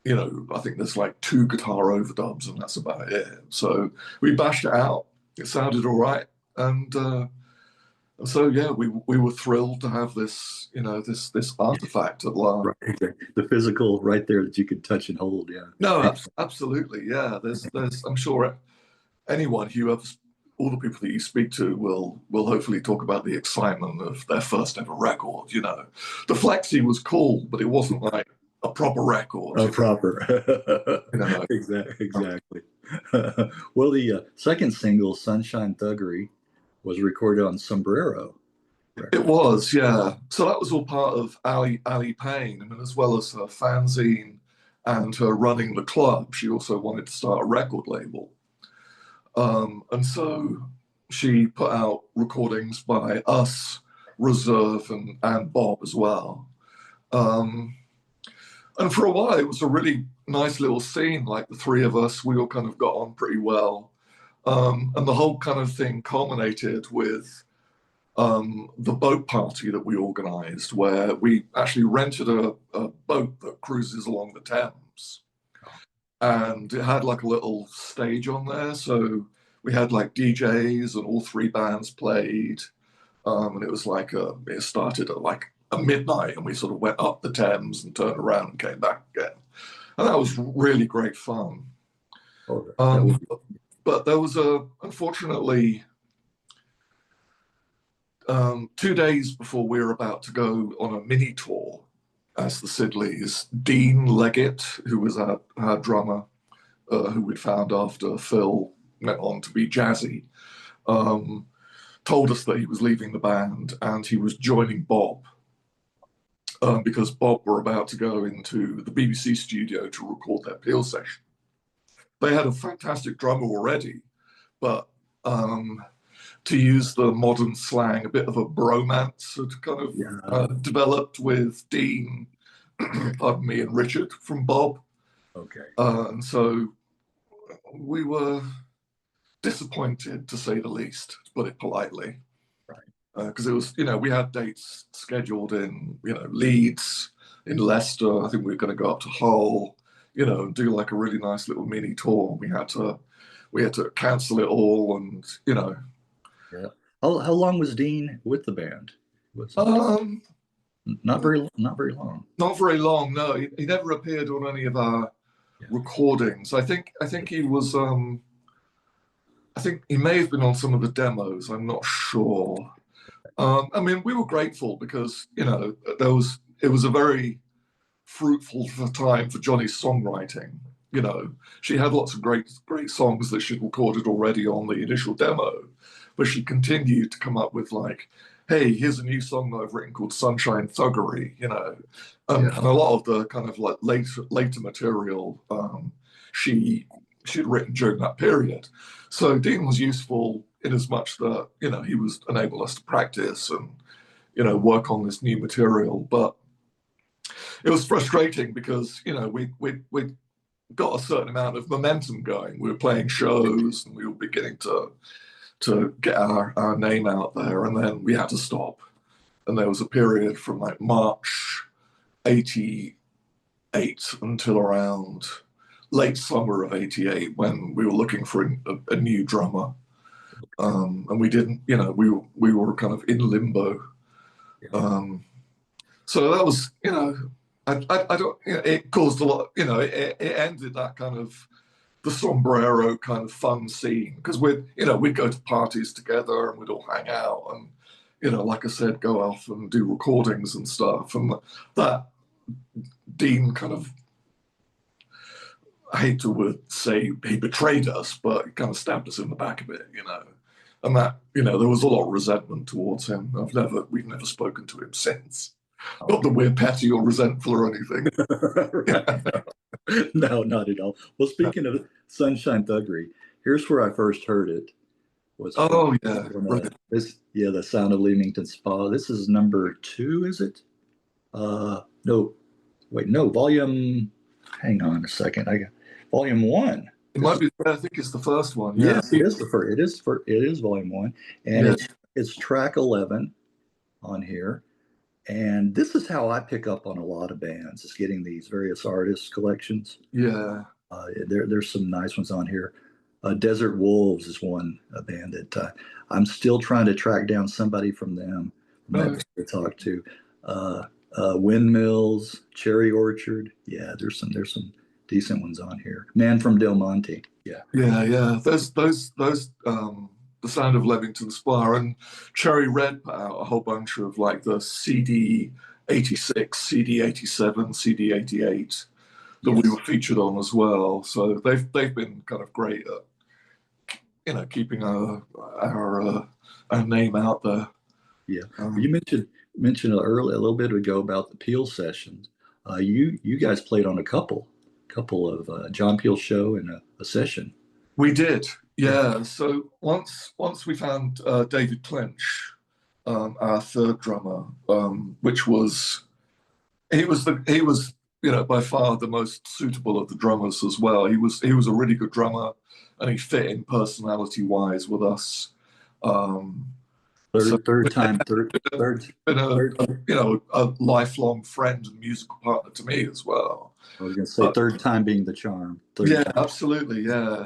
you know, I think there's like 2 guitar overdubs and that's about it. So we bashed it out. It sounded all right. And so, yeah, we were thrilled to have this, you know, this artifact at last. Right, the physical right there that you could touch and hold, yeah. No, absolutely, yeah. There's I'm sure anyone all the people that you speak to will hopefully talk about the excitement of their first ever record. You know, the Flexi was cool, but it wasn't like a proper record. A proper, you know. exactly. Well, the second single, Sunshine Thuggery, was recorded on Sombrero. It was, yeah. So that was all part of Ali Payne. I mean, as well as her fanzine and her running the club, she also wanted to start a record label. And so she put out recordings by us, Reserve, and Bob as well. And for a while, it was a really nice little scene. Like the 3 of us, we all kind of got on pretty well. And the whole kind of thing culminated with the boat party that we organized, where we actually rented a boat that cruises along the Thames. And it had like a little stage on there. So we had like DJs and all 3 bands played. And it was like, it started at like a midnight and we sort of went up the Thames and turned around and came back again. And that was really great fun. But there was unfortunately, 2 days before we were about to go on a mini tour as the Siddeleys, Dean Leggett, who was our drummer, who we'd found after Phil went on to be Jazzy, told us that he was leaving the band and he was joining Bob because Bob were about to go into the BBC studio to record their Peel session. They had a fantastic drummer already, but to use the modern slang, a bit of a bromance had kind of developed with Dean, pardon me, and Richard from Bob. Okay. And so we were disappointed, to say the least, to put it politely. Right. Because it was, you know, we had dates scheduled in, you know, Leeds, in Leicester. I think we were going to go up to Hull, you know, and do like a really nice little mini tour. We had to cancel it all, and you know. Yeah. How long was Dean with the band? Not very long. Not very long. No, he never appeared on any of our recordings. I think he was. I think he may have been on some of the demos. I'm not sure. I mean, we were grateful because, you know, it was a very fruitful time for Johnny's songwriting. You know, she had lots of great songs that she'd recorded already on the initial demo, but she continued to come up with like, hey, here's a new song that I've written called Sunshine Thuggery, you know. And a lot of the kind of like later material she'd written during that period. So Dean was useful in as much that, you know, he was enabled us to practice and, you know, work on this new material. But it was frustrating because, you know, we got a certain amount of momentum going. We were playing shows and we were beginning to get our name out there, and then we had to stop. And there was a period from like March 88 until around late summer of 88 when we were looking for a new drummer. And we didn't, you know, we were kind of in limbo. So that was, you know, I don't, you know, it caused a lot, you know, it ended that kind of the Sombrero kind of fun scene, because we'd go to parties together and we'd all hang out and, you know, like I said, go off and do recordings and stuff. And that Dean kind of I hate to say he betrayed us, but he kind of stabbed us in the back a bit, and that, there was a lot of resentment towards him. We've never spoken to him since. Not that we're petty or resentful or anything. No, not at all. Well, speaking of Sunshine Thuggery, here's where I first heard it. Oh yeah, the Sound of Leamington Spa. This is number 2, is it? No, wait, no, volume. Hang on a second. I got volume 1. It might be. I think it's the first one. Yeah. Yes, it is the first. It is volume 1, and it's track 11 on here. And this is how I pick up on a lot of bands, is getting these various artists collections. Yeah. There's some nice ones on here. Desert Wolves is one band that I'm still trying to track down somebody from them to talk to. Windmills, Cherry Orchard. Yeah, there's some decent ones on here. Man from Del Monte. Yeah. Those the Sound of Leamington Spa, and Cherry Red put out a whole bunch of like the CD 86, CD 87, CD 88 that we were featured on as well. So they've been kind of great at keeping our name out there. Yeah. You mentioned a little bit ago about the Peel sessions. You guys played on a couple of John Peel show and a session. We did, yeah. So once we found David Clynch, our third drummer, which was he was by far the most suitable of the drummers as well. He was a really good drummer, and he fit in personality wise with us. Third time. A lifelong friend and musical partner to me as well. I was going to say third time being the charm. Time. Absolutely, yeah.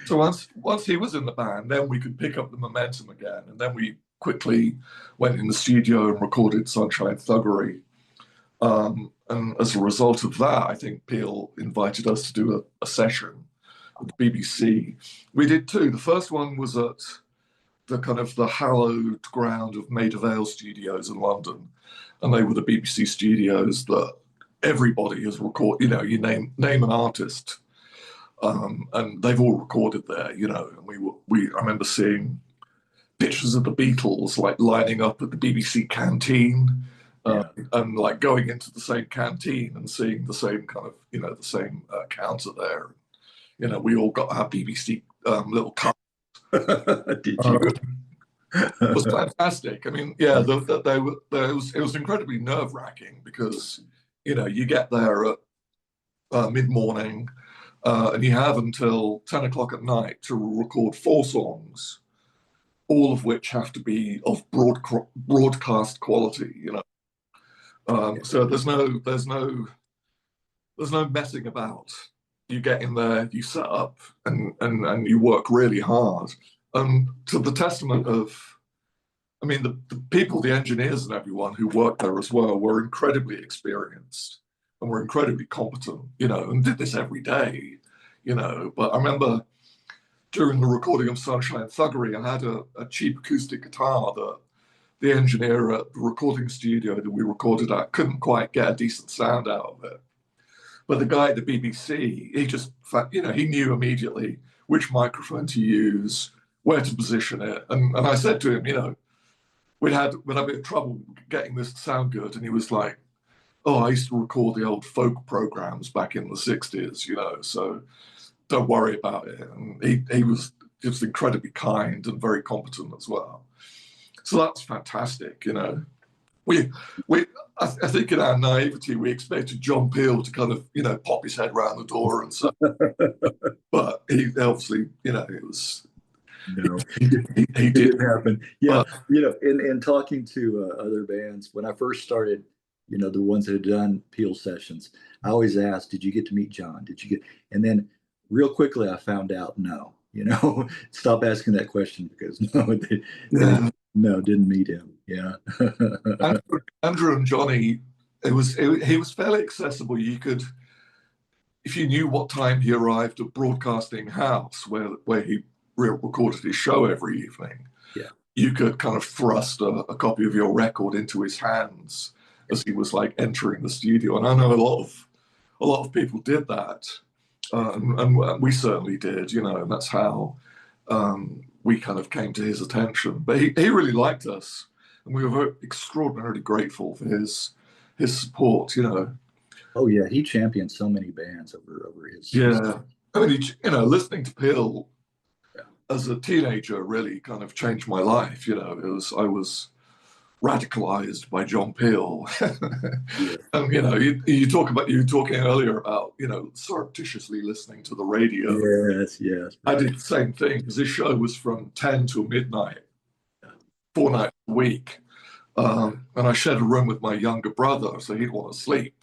So once he was in the band, then we could pick up the momentum again, and then we quickly went in the studio and recorded Sunshine Thuggery. And as a result of that, I think Peel invited us to do a session at the BBC. We did 2. The first one was at the hallowed ground of Maida Vale Studios in London, and they were the BBC studios that everybody has recorded. You name an artist, and they've all recorded there. And I remember seeing pictures of the Beatles like lining up at the BBC canteen, and like going into the same canteen and seeing the same kind of the same counter there. We all got our BBC little cup. Did you? It was fantastic. I mean, yeah, it was incredibly nerve-wracking because you get there at mid-morning, and you have until 10 o'clock at night to record 4 songs, all of which have to be of broadcast quality. So there's no messing about. You get in there, you set up, and you work really hard. To the testament of, I mean, the people, the engineers and everyone who worked there as well were incredibly experienced and were incredibly competent, and did this every day, But I remember during the recording of Sunshine Thuggery, I had a cheap acoustic guitar that the engineer at the recording studio that we recorded at couldn't quite get a decent sound out of it. But the guy at the BBC, he just, he knew immediately which microphone to use, where to position it. And I said to him, we'd had a bit of trouble getting this to sound good. And he was like, oh, I used to record the old folk programs back in the 60s, so don't worry about it. And he was just incredibly kind and very competent as well. So that's fantastic, I think in our naivety, we expected John Peel to kind of, pop his head around the door and so. But he obviously, it was. No, he didn't happen. Yeah, in talking to other bands, when I first started, the ones that had done Peel sessions, I always asked, "Did you get to meet John? Did you get?" And then, real quickly, I found out, no. Stop asking that question because no, didn't meet him. Yeah. Andrew and Johnny, he was fairly accessible. You could, if you knew what time he arrived at Broadcasting House, where he recorded his show every evening, you could kind of thrust a copy of your record into his hands as he was like entering the studio. And I know a lot of people did that. and we certainly did, and that's how we kind of came to his attention. But he really liked us, and we were very extraordinarily grateful for his support. Oh yeah, he championed so many bands over his. Yeah, I mean, listening to Phil Yeah. as a teenager really kind of changed my life. I was radicalized by John Peel. Yeah. And you were talking earlier about surreptitiously listening to the radio. Yes, yes. I Right. did the same thing because this show was from 10 till midnight, 4 nights a week. And I shared a room with my younger brother, so he'd want to sleep.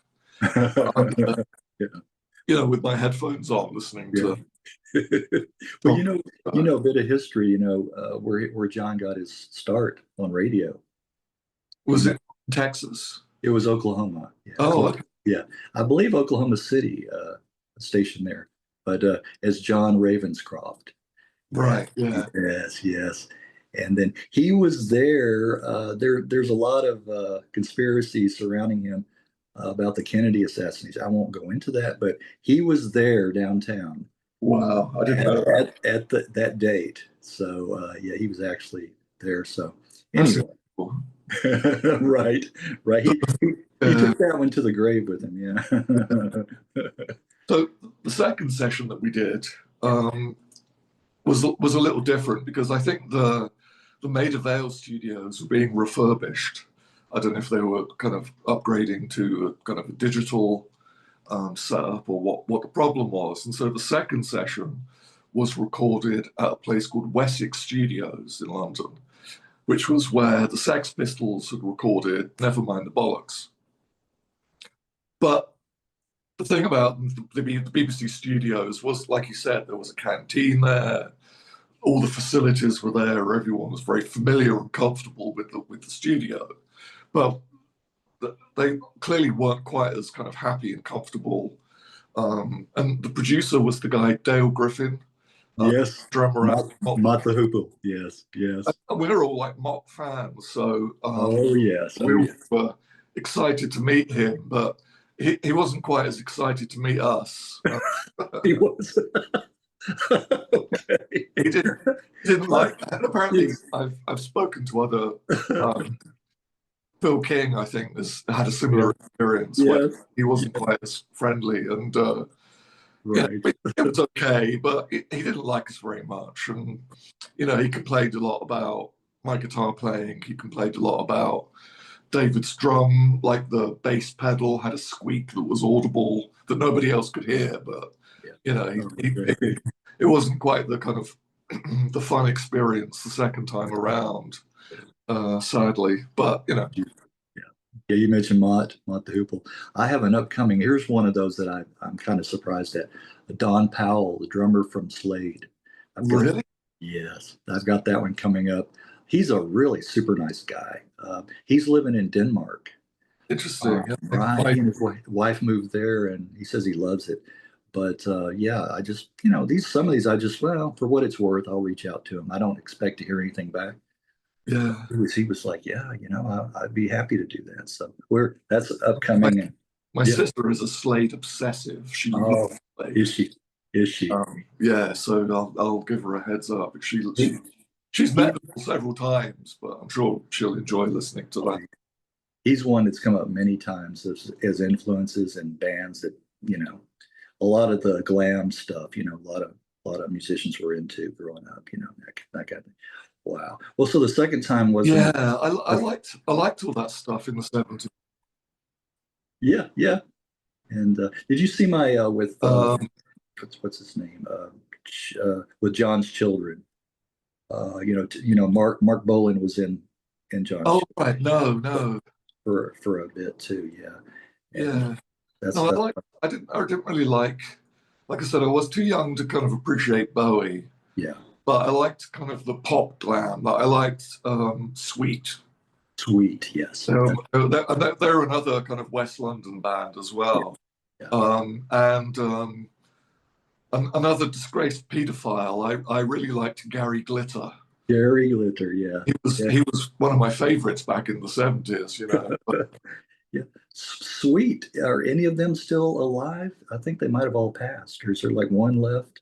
Yeah. With my headphones on, listening to. Well, a bit of history. Where John got his start on radio. Was it Texas? It was Oklahoma. Yeah. Oh, okay. Yeah. I believe Oklahoma City, station there, but as John Ravenscroft. Right. Yeah. Yes. Yes. And then he was there. There's a lot of conspiracy surrounding him about the Kennedy assassination. I won't go into that, but he was there downtown. Wow, I didn't know that. At that date. So yeah, he was actually there. So anyway. Cool. Right. He took that one to the grave with him. Yeah. So the second session that we did was a little different because I think the Maida Vale studios were being refurbished. I don't know if they were kind of upgrading to a kind of a digital setup or what the problem was. And so the second session was recorded at a place called Wessex Studios in London, which was where the Sex Pistols had recorded Nevermind the Bollocks. But the thing about the BBC Studios was, like you said, there was a canteen there, all the facilities were there, everyone was very familiar and comfortable with the studio. But they clearly weren't quite as kind of happy and comfortable. And the producer was the guy, Dale Griffin. Yes. Drummer at Mott the Hoople. Yes. Yes. And we were all like Mott fans. So oh yes. We were excited to meet him, but he wasn't quite as excited to meet us. He was. Okay. He didn't like that. And apparently I've spoken to other Phil King, I think, has had a similar experience where he wasn't quite as friendly, and right. it was okay, but he didn't like us very much. And he complained a lot about my guitar playing. He complained a lot about David's drum, like the bass pedal had a squeak that was audible that nobody else could hear. But it wasn't quite the kind of the fun experience the second time around. Sadly, but Yeah, you mentioned Mott the Hoople. I have an upcoming. Here's one of those that I'm kind of surprised at. Don Powell, the drummer from Slade. Really? Yes, I've got that one coming up. He's a really super nice guy. He's living in Denmark. Interesting. Right, he and his wife moved there, and he says he loves it. But yeah, I just some of these I just for what it's worth, I'll reach out to him. I don't expect to hear anything back. Yeah, he was like, yeah, I'd be happy to do that. So that's upcoming. My sister is a Slade obsessive. She loves Slade. Is she? Yeah, so I'll give her a heads up. She's met them several times, but I'm sure she'll enjoy listening to that. He's one that's come up many times as influences and bands that a lot of the glam stuff. A lot of musicians were into growing up. That kind of thing. Wow. Well, so the second time was I liked all that stuff in the 70s. Yeah, yeah. And did you see my with what's his name with John's Children? Mark Bolan was in John's. Oh right, no. For a bit too, yeah. And I didn't really like I said, I was too young to kind of appreciate Bowie. Yeah. But I liked kind of the pop glam. I liked Sweet. Sweet, yes. They're another kind of West London band as well. Yeah. And another disgraced paedophile. I really liked Gary Glitter. Gary Glitter, yeah. He was one of my favorites back in the 70s, Yeah. Sweet. Are any of them still alive? I think they might have all passed. Or is there like one left?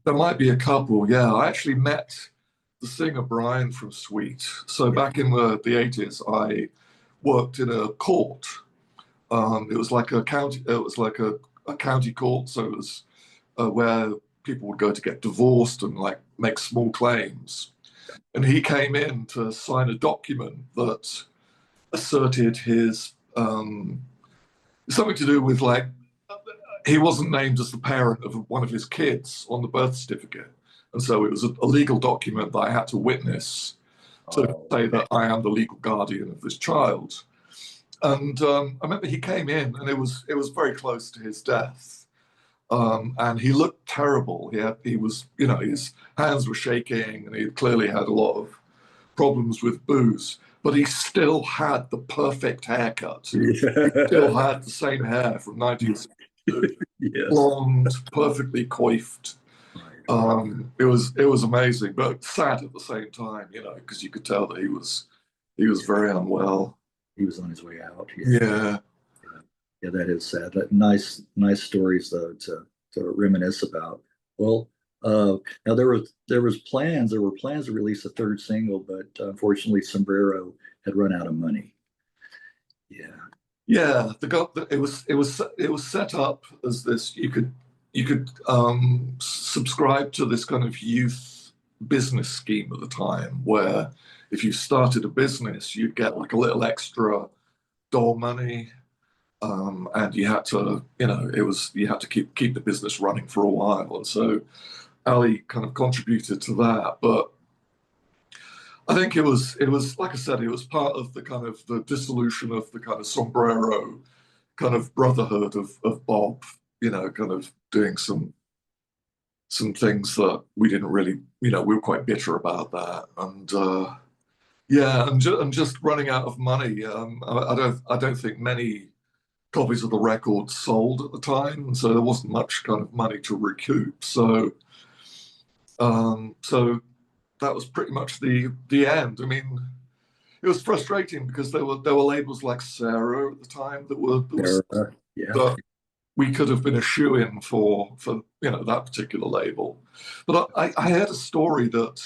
There might be a couple. Yeah, I actually met the singer Brian from Sweet. So Yeah. back in the 80s, I worked in a court. It was like a county. It was like a county court. So it was where people would go to get divorced and like make small claims. And he came in to sign a document that asserted his something to do with like he wasn't named as the parent of one of his kids on the birth certificate. And so it was a legal document that I had to witness to Oh, say okay. that I am the legal guardian of this child. And I remember he came in, and it was very close to his death, and he looked terrible. He was, you know, his hands were shaking, and he clearly had a lot of problems with booze. But he still had the perfect haircut. He still Yeah. had the same hair from 1962, Yes. blonde, perfectly coiffed. Right. It was amazing, but sad at the same time, you know, because you could tell that he was very unwell. He was on his way out. Yeah. Yeah. Yeah, yeah, that is sad. Nice stories though to reminisce about. Well, now there were plans to release a third single, but unfortunately Sombrero had run out of money. Yeah. Yeah, it was set up as this. You could subscribe to this kind of youth business scheme at the time, where if you started a business, you'd get like a little extra door money, and you had to, you had to keep the business running for a while, and so Ali kind of contributed to that, but I think it was like I said, it was part of the kind of the dissolution of the kind of Sombrero kind of brotherhood of Bob, kind of doing some things that we didn't really, we were quite bitter about that, and yeah, and just running out of money. I don't think many copies of the record sold at the time, and so there wasn't much kind of money to recoup. So that was pretty much the end. I mean, it was frustrating because there were labels like Sarah at the time Yeah. that we could have been a shoe-in for that particular label. But I heard a story that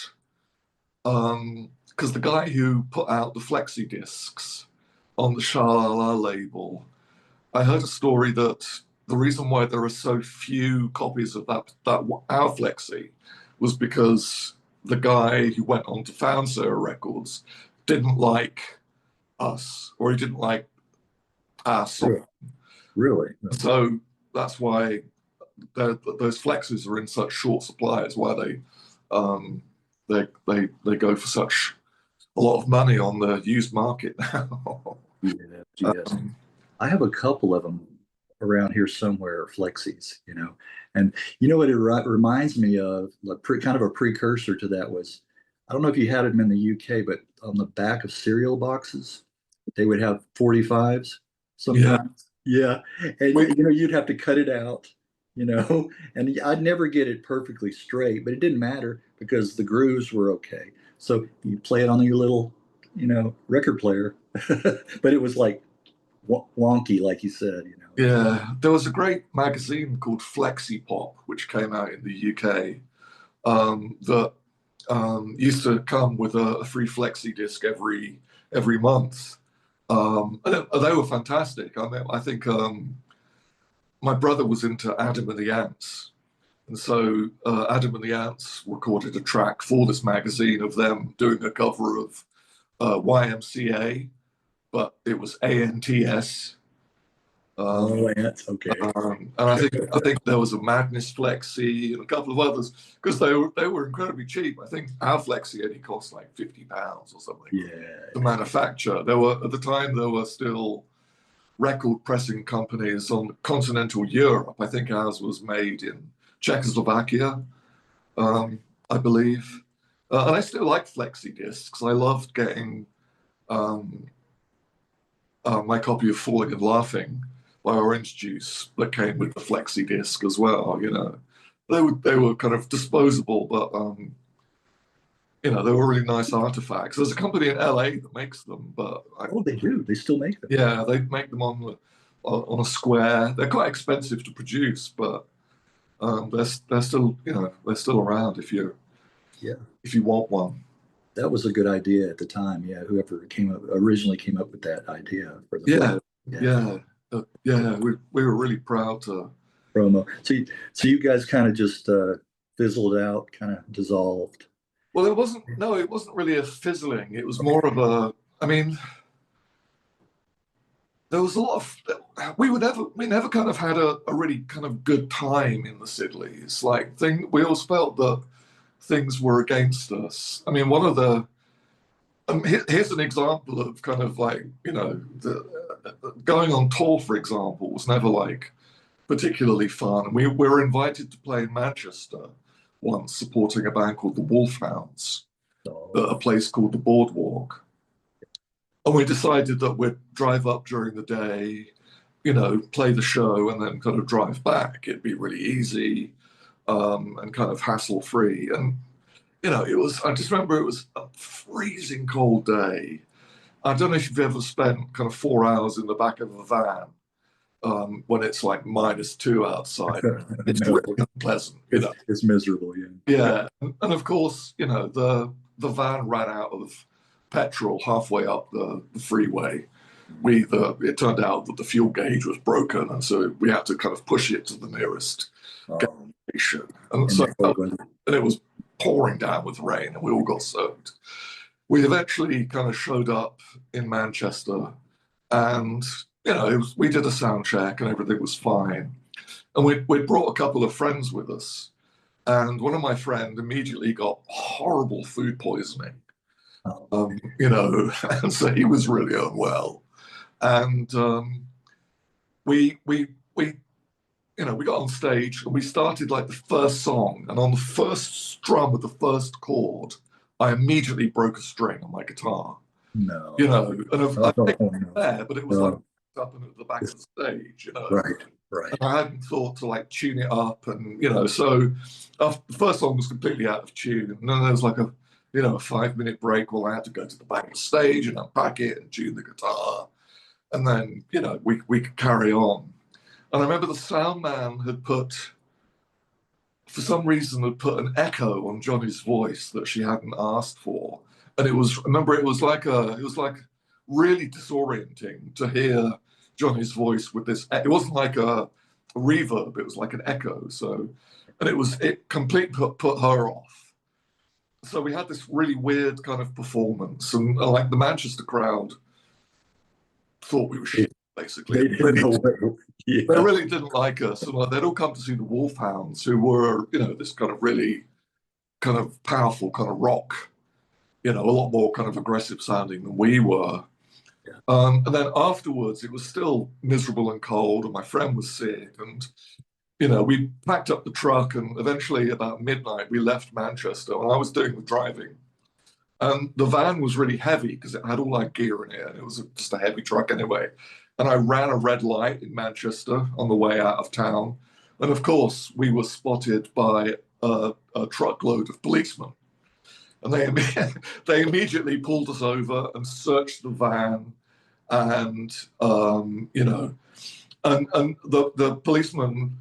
because the guy who put out the Flexi discs on the Shalala label, I heard a story that the reason why there are so few copies of that our Flexi was because the guy who went on to found Sarah Records didn't like us, or he didn't like our song. Really? Really? So that's why those Flexes are in such short supply. Is why they go for such a lot of money on the used market now. Yeah, yes. I have a couple of them around here somewhere, Flexis, And you know what it reminds me of, like kind of a precursor to that was, I don't know if you had them in the UK, but on the back of cereal boxes, they would have 45s Yeah, sometimes. Yeah. And we, you'd have to cut it out, and I'd never get it perfectly straight, but it didn't matter because the grooves were okay. So you play it on your little, record player, but it was like wonky, like you said. yeah. There was a great magazine called Flexi Pop, which came out in the UK, that used to come with a free Flexi disc every month. And they were fantastic. I mean, I think my brother was into Adam and the Ants, and so Adam and the Ants recorded a track for this magazine of them doing a cover of YMCA, but it was ANTS. Oh, that's okay. And I think there was a Madness Flexi and a couple of others because they were incredibly cheap. I think our Flexi only cost like £50 or something Yeah. to manufacture. There were at the time there were still record pressing companies on continental Europe. I think ours was made in Czechoslovakia, I believe. And I still like Flexi discs. I loved getting um, my copy of Falling and Laughing by Orange Juice that came with the Flexi disc as well. They were kind of disposable, but you know, they were really nice artifacts. There's a company in LA that makes them, but Oh, they do. They still make them. yeah, they make them on a square. They're quite expensive to produce, but they're still, you know, they're still around if you want one. That was a good idea at the time. Yeah, whoever originally came up with that idea for the Yeah, yeah. We were really proud to promo. So you guys kind of just fizzled out, kind of dissolved. Well, it wasn't really a fizzling. It was more of a, I mean, there was a lot of, we never kind of had a really kind of good time in the Siddeleys. Like, we always felt that things were against us. I mean, one of the, here's an example of kind of like, you know, going on tour, for example, was never like particularly fun. We were invited to play in Manchester once, supporting a band called the Wolfhounds at a place called the Boardwalk. And we decided that we'd drive up during the day, you know, play the show and then kind of drive back. It'd be really easy and kind of hassle-free. And, you know, I just remember it was a freezing cold day. I don't know if you've ever spent kind of 4 hours in the back of a van when it's like -2 outside. It's really unpleasant, you know. It's miserable, yeah. Yeah, and of course, you know, the van ran out of petrol halfway up the freeway. It turned out that the fuel gauge was broken, and so we had to kind of push it to the nearest gas station. And it was pouring down with rain, and we all got soaked. We eventually kind of showed up in Manchester, and you know, we did a sound check and everything was fine. And we brought a couple of friends with us. And one of my friends immediately got horrible food poisoning, you know, and so he was really unwell. And we you know, we got on stage and we started like the first song. And on the first strum of the first chord, I immediately broke a string on my guitar. No. You know, and I picked it there, but it was like up and at the back of the stage, you know. Right. And I hadn't thought to like tune it up, and you know, so the first song was completely out of tune, and then there was like a 5-minute break while I had to go to the back of the stage and unpack it and tune the guitar, and then you know we could carry on. And I remember the sound man for some reason had put an echo on Johnny's voice that she hadn't asked for, and it was like really disorienting to hear Johnny's voice with this. It wasn't like a reverb, it was like an echo. So, and it completely put her off. So we had this really weird kind of performance, and like the Manchester crowd thought we were shit, basically. They really didn't like us. And like, they'd all come to see the Wolfhounds, who were, you know, this kind of really kind of powerful kind of rock, you know, a lot more kind of aggressive sounding than we were. And then afterwards, it was still miserable and cold, and my friend was sick. And, you know, we packed up the truck, and eventually about midnight, we left Manchester, and I was doing the driving. And the van was really heavy because it had all our gear in it, and it was just a heavy truck anyway. And I ran a red light in Manchester on the way out of town. And of course, we were spotted by a truckload of policemen. And they immediately pulled us over and searched the van, and you know, and the policeman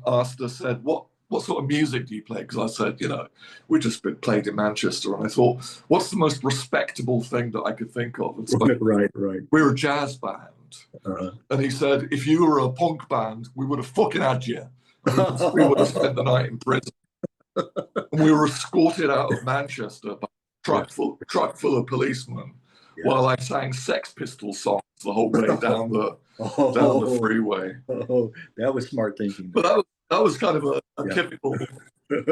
asked us, said, "What sort of music do you play?" Because I said, you know, we've just been played in Manchester, and I thought, what's the most respectable thing that I could think of? And so right. We're a jazz band, and he said, if you were a punk band, we would have fucking had you. We would have spent the night in prison. And we were escorted out of Manchester by a truck full of policemen while I sang Sex Pistols songs the whole way down the freeway. Oh, that was smart thinking. But that was kind of a typical.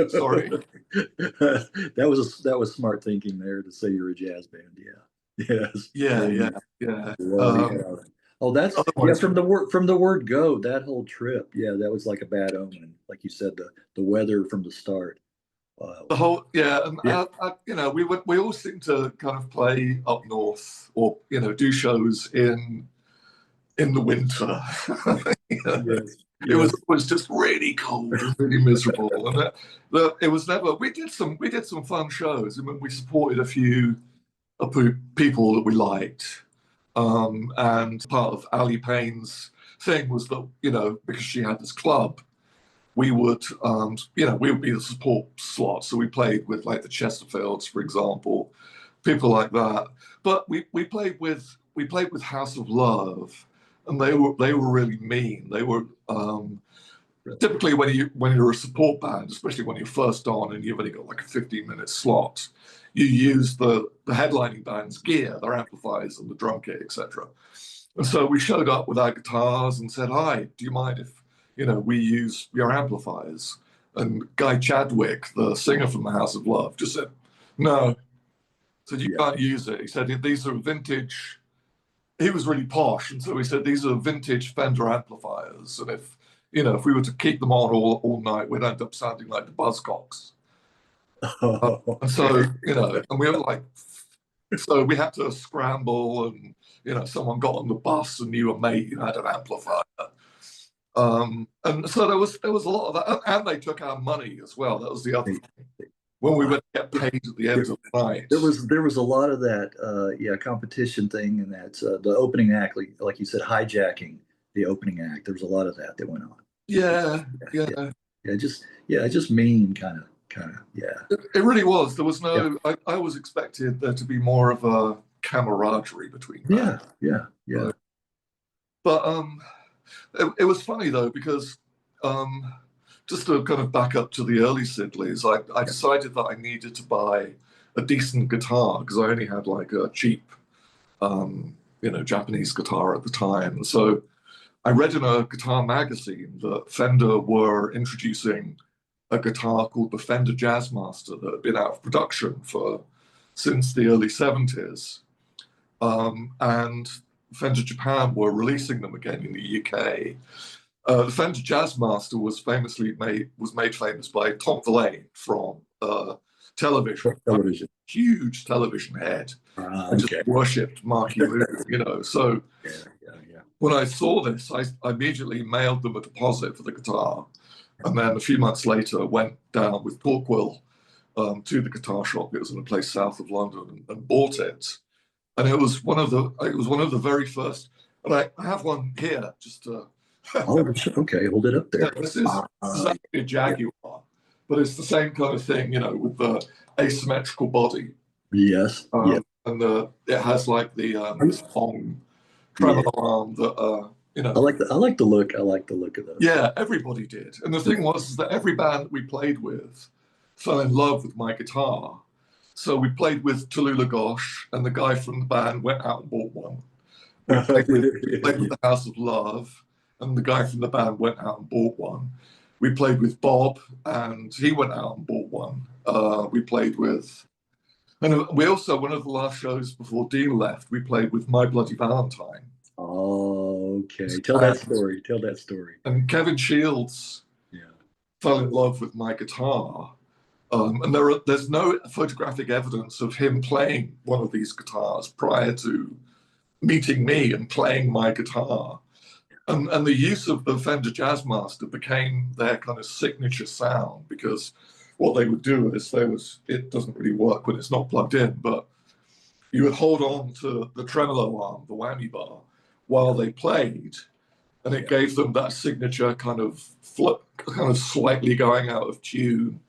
Sorry. That was smart thinking there to say you're a jazz band. Yeah. Yes. Yeah. Oh, that's from the word go, that whole trip. Yeah, that was like a bad omen. Like you said, the weather from the start. The whole you know, we all seem to kind of play up north, or you know, do shows in the winter. You know? It was just really cold and really miserable. And it was never. We did some fun shows. I mean, we supported a few people that we liked. And part of Ali Payne's thing was that, because she had this club, we would, we would be the support slot. So we played with like the Chesterfields, for example, people like that. But we played with House of Love, and they were really mean. They were typically when you're a support band, especially when you're first on and you've only got like a 15-minute slot, you use the headlining band's gear, their amplifiers and the drum kit, etc. And so we showed up with our guitars and said, "Hi, do you mind if we use your amplifiers?" And Guy Chadwick, the singer from the House of Love, just said, "No." Said, "You can't use it." He said, "These are vintage." He was really posh, and so he said, "These are vintage Fender amplifiers, and if we were to keep them on all night, we'd end up sounding like the Buzzcocks." And so, and we were like, so we had to scramble, and someone got on the bus and knew a mate who had an amplifier. And so there was a lot of that, and they took our money as well. That was the other thing. When we would get paid at the end of the night, there was a lot of that, competition thing, and that the opening act, like you said, hijacking the opening act. There was a lot of that went on. Yeah. Just mean kind of. It really was. There was no. I always expected there to be more of a camaraderie between them. Yeah. But it was funny though, because just to kind of back up to the early Siddeleys, I decided that I needed to buy a decent guitar because I only had like a cheap, Japanese guitar at the time. And so I read in a guitar magazine that Fender were introducing a guitar called the Fender Jazzmaster that had been out of production since the early 70s. And Fender Japan were releasing them again in the UK. The Fender Jazzmaster was made famous by Tom Verlaine from television. Huge television head. I just worshipped Marky Lou, So when I saw this, I immediately mailed them a deposit for the guitar. And then a few months later, went down with Torquil to the guitar shop. It was in a place south of London, and bought it. And it was one of the very first. And I have one here, just to. Okay, hold it up there. Yeah, this is actually a Jaguar, but it's the same kind of thing, with the asymmetrical body. Yes. And it has like the this long tremolo arm that I like the look. I like the look of those. Yeah, everybody did. And the thing was that every band that we played with fell in love with my guitar. So we played with Tallulah Gosh, and the guy from the band went out and bought one. We played with the House of Love, and the guy from the band went out and bought one. We played with Bob, and he went out and bought one. We played with, and we also, one of the last shows before Dean left, we played with My Bloody Valentine. Okay, tell that story. And Kevin Shields fell in love with my guitar. And there's no photographic evidence of him playing one of these guitars prior to meeting me and playing my guitar. And the use of the Fender Jazzmaster became their kind of signature sound, because what they would do is it doesn't really work when it's not plugged in, but you would hold on to the tremolo arm, the whammy bar, while they played, and it gave them that signature kind of flip, kind of slightly going out of tune,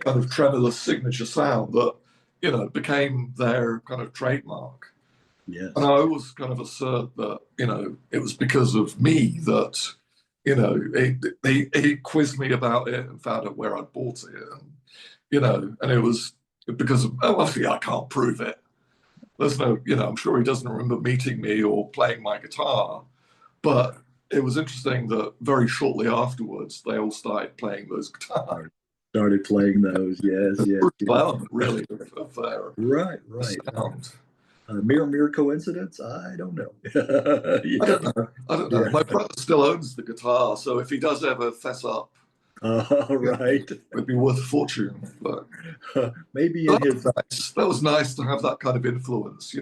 kind of tremulous signature sound that, became their kind of trademark. Yes. And I always kind of assert that, it was because of me that, he quizzed me about it and found out where I bought it. And, and it was because of, obviously I can't prove it. There's no, I'm sure he doesn't remember meeting me or playing my guitar, but it was interesting that very shortly afterwards, they all started playing those guitars. Started playing those, yes. Element, really, of their right. sound. Mere coincidence? I don't know. I don't know. My brother still owns the guitar, so if he does ever fess up, right, it'd be worth a fortune. But maybe that was nice to have that kind of influence.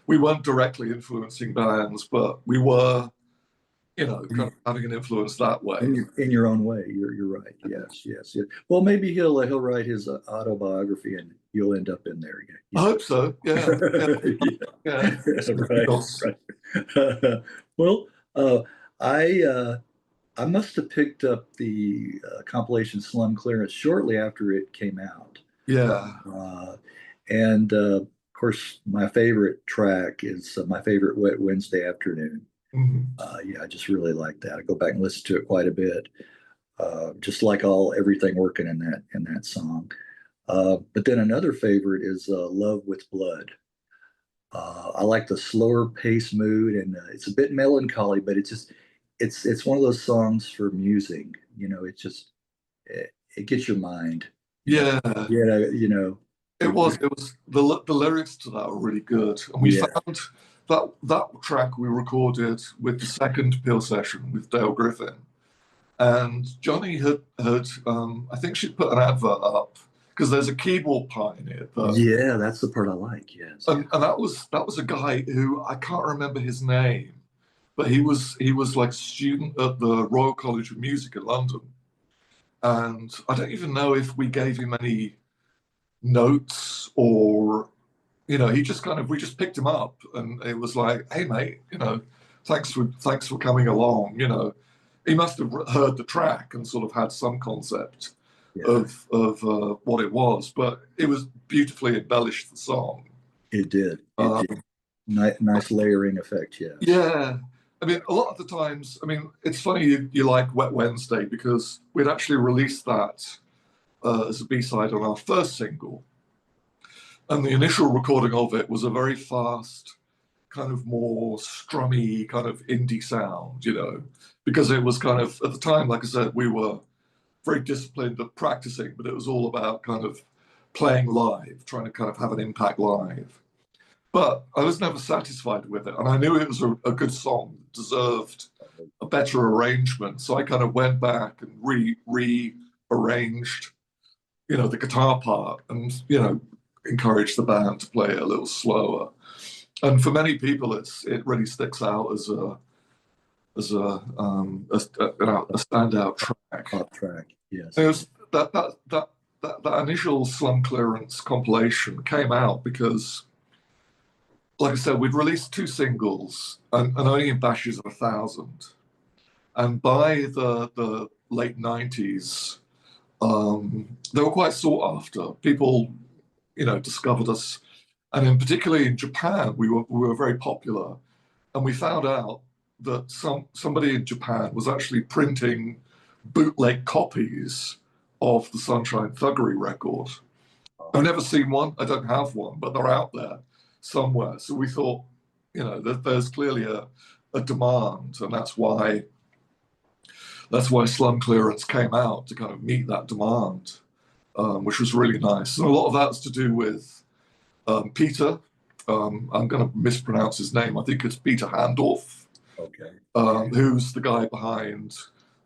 We weren't directly influencing bands, but we were, you know, kind of having an influence that way. In your own way. You're right. Yes, yes, yes. Well, maybe he'll write his autobiography, and you'll end up in there. I hope so. Yeah. Yeah. Yeah. Right. Well, I must have picked up the compilation Slum Clearance shortly after it came out. Yeah. And of course, my favorite track is my favorite Wet Wednesday Afternoon. Yeah, I just really like that. I go back and listen to it quite a bit. Just like everything working in that song. But then another favorite is Love with Blood. I like the slower pace mood, and it's a bit melancholy, but it's one of those songs for musing. You know, it gets your mind. Yeah. It was the lyrics to that were really good, and we found that track we recorded with the second Peel session with Dale Griffin, and Johnny had I think she'd put an advert up because there's a keyboard pioneer. Yeah, that's the part I like. Yes, and that was a guy who I can't remember his name, but he was like a student at the Royal College of Music in London, and I don't even know if we gave him any notes or he just we just picked him up, and it was like, hey mate, thanks for coming along. He must have heard the track and sort of had some concept of what it was, but it was beautifully embellished, the song. It did. Nice layering effect. Yeah. I mean, a lot of the times, it's funny you like Wet Wednesday, because we'd actually released that as a B-side on our first single. And the initial recording of it was a very fast, kind of more strummy, kind of indie sound, because it was kind of, at the time, like I said, we were very disciplined at practicing, but it was all about kind of playing live, trying to kind of have an impact live. But I was never satisfied with it. And I knew it was a good song, deserved a better arrangement. So I kind of went back and rearranged, the guitar part, and, encouraged the band to play it a little slower. And for many people, it really sticks out as a standout track. Pop track, yes. It was that initial Slum Clearance compilation came out because, like I said, we'd released 2 singles and only in batches of 1,000. And by the late 90s, they were quite sought after. People, discovered us. And in particularly in Japan, we were very popular. And we found out that somebody in Japan was actually printing bootleg copies of the Sunshine Thuggery record. I've never seen one. I don't have one, but they're out there somewhere. So we thought, that there's clearly a demand, and that's why Slum Clearance came out, to kind of meet that demand, which was really nice. And a lot of that's to do with Peter. I'm going to mispronounce his name. I think it's Peter Handorf. Okay. Who's the guy behind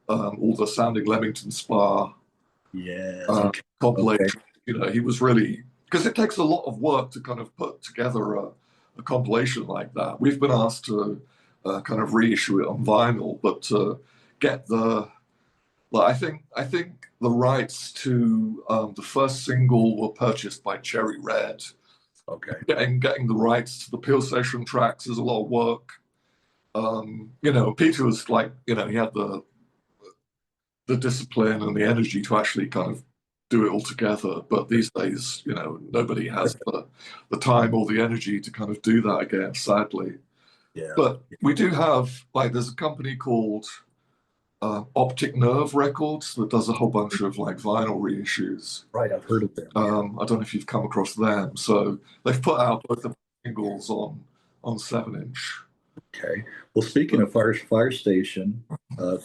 all the Sounding Leamington Spa compilation. Okay. He was really, because it takes a lot of work to kind of put together a compilation like that. We've been asked to kind of reissue it on vinyl, but to get I think the rights to the first single were purchased by Cherry Red. Okay. Getting the rights to the Peel session tracks is a lot of work. Peter was like, he had the discipline and the energy to actually kind of do it all together. But these days, nobody has the time or the energy to kind of do that again, sadly. Yeah. But we do have, there's a company called Optic Nerve Records that does a whole bunch of vinyl reissues. Right, I've heard of them. I don't know if you've come across them. So they've put out both the singles on 7-inch. Okay. Well, speaking of Firestation,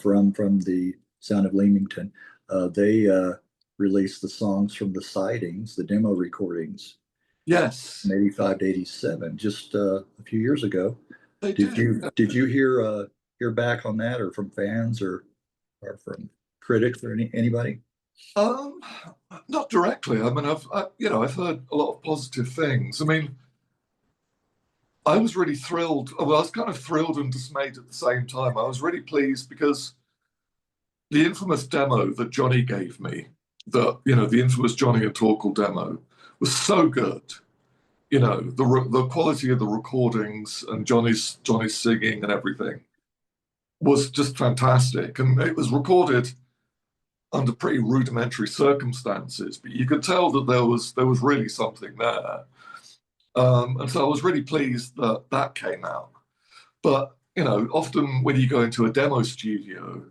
from the Sound of Leamington, they released the Songs from the Sidings, the demo recordings. Yes. From 85 to 87, just a few years ago. Did you hear back on that, or from fans, or from critics, or anybody? Not directly. I've heard a lot of positive things. I was really thrilled. Well, I was kind of thrilled and dismayed at the same time. I was really pleased because the infamous demo that Johnny gave me, the infamous Johnny and Torkel demo, was so good. The quality of the recordings and Johnny's singing and everything was just fantastic. And it was recorded under pretty rudimentary circumstances, but you could tell that there was really something there. And so I was really pleased that that came out. But often when you go into a demo studio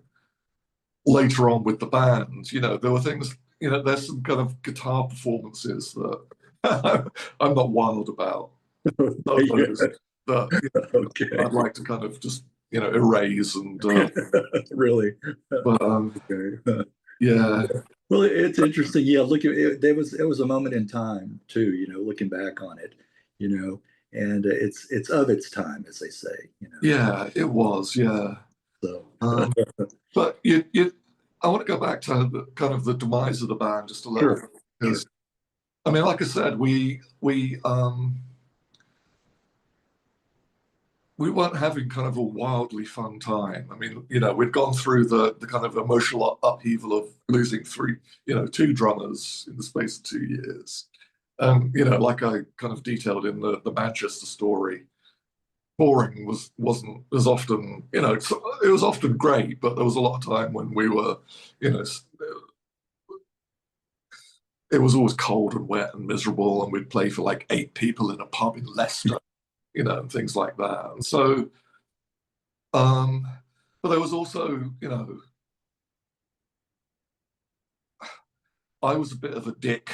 later on with the band, there were things, there's some kind of guitar performances that I'm not wild about. That Okay. I'd like to kind of just erase and Really. but Okay. yeah. Well, it's interesting. Yeah, look, it was a moment in time too. Looking back on it, and it's of its time, as they say. Yeah, it was. Yeah. So, But I want to go back to kind of the demise of the band just a little, sure. because I mean, like I said, we weren't having kind of a wildly fun time. I mean, we'd gone through the kind of emotional upheaval of losing two drummers in the space of 2 years. Like I kind of detailed in the Manchester story, touring wasn't as often, it was often great, but there was a lot of time when we were, it was always cold and wet and miserable, and we'd play for like 8 people in a pub in Leicester, and things like that. And so, but there was also, I was a bit of a dick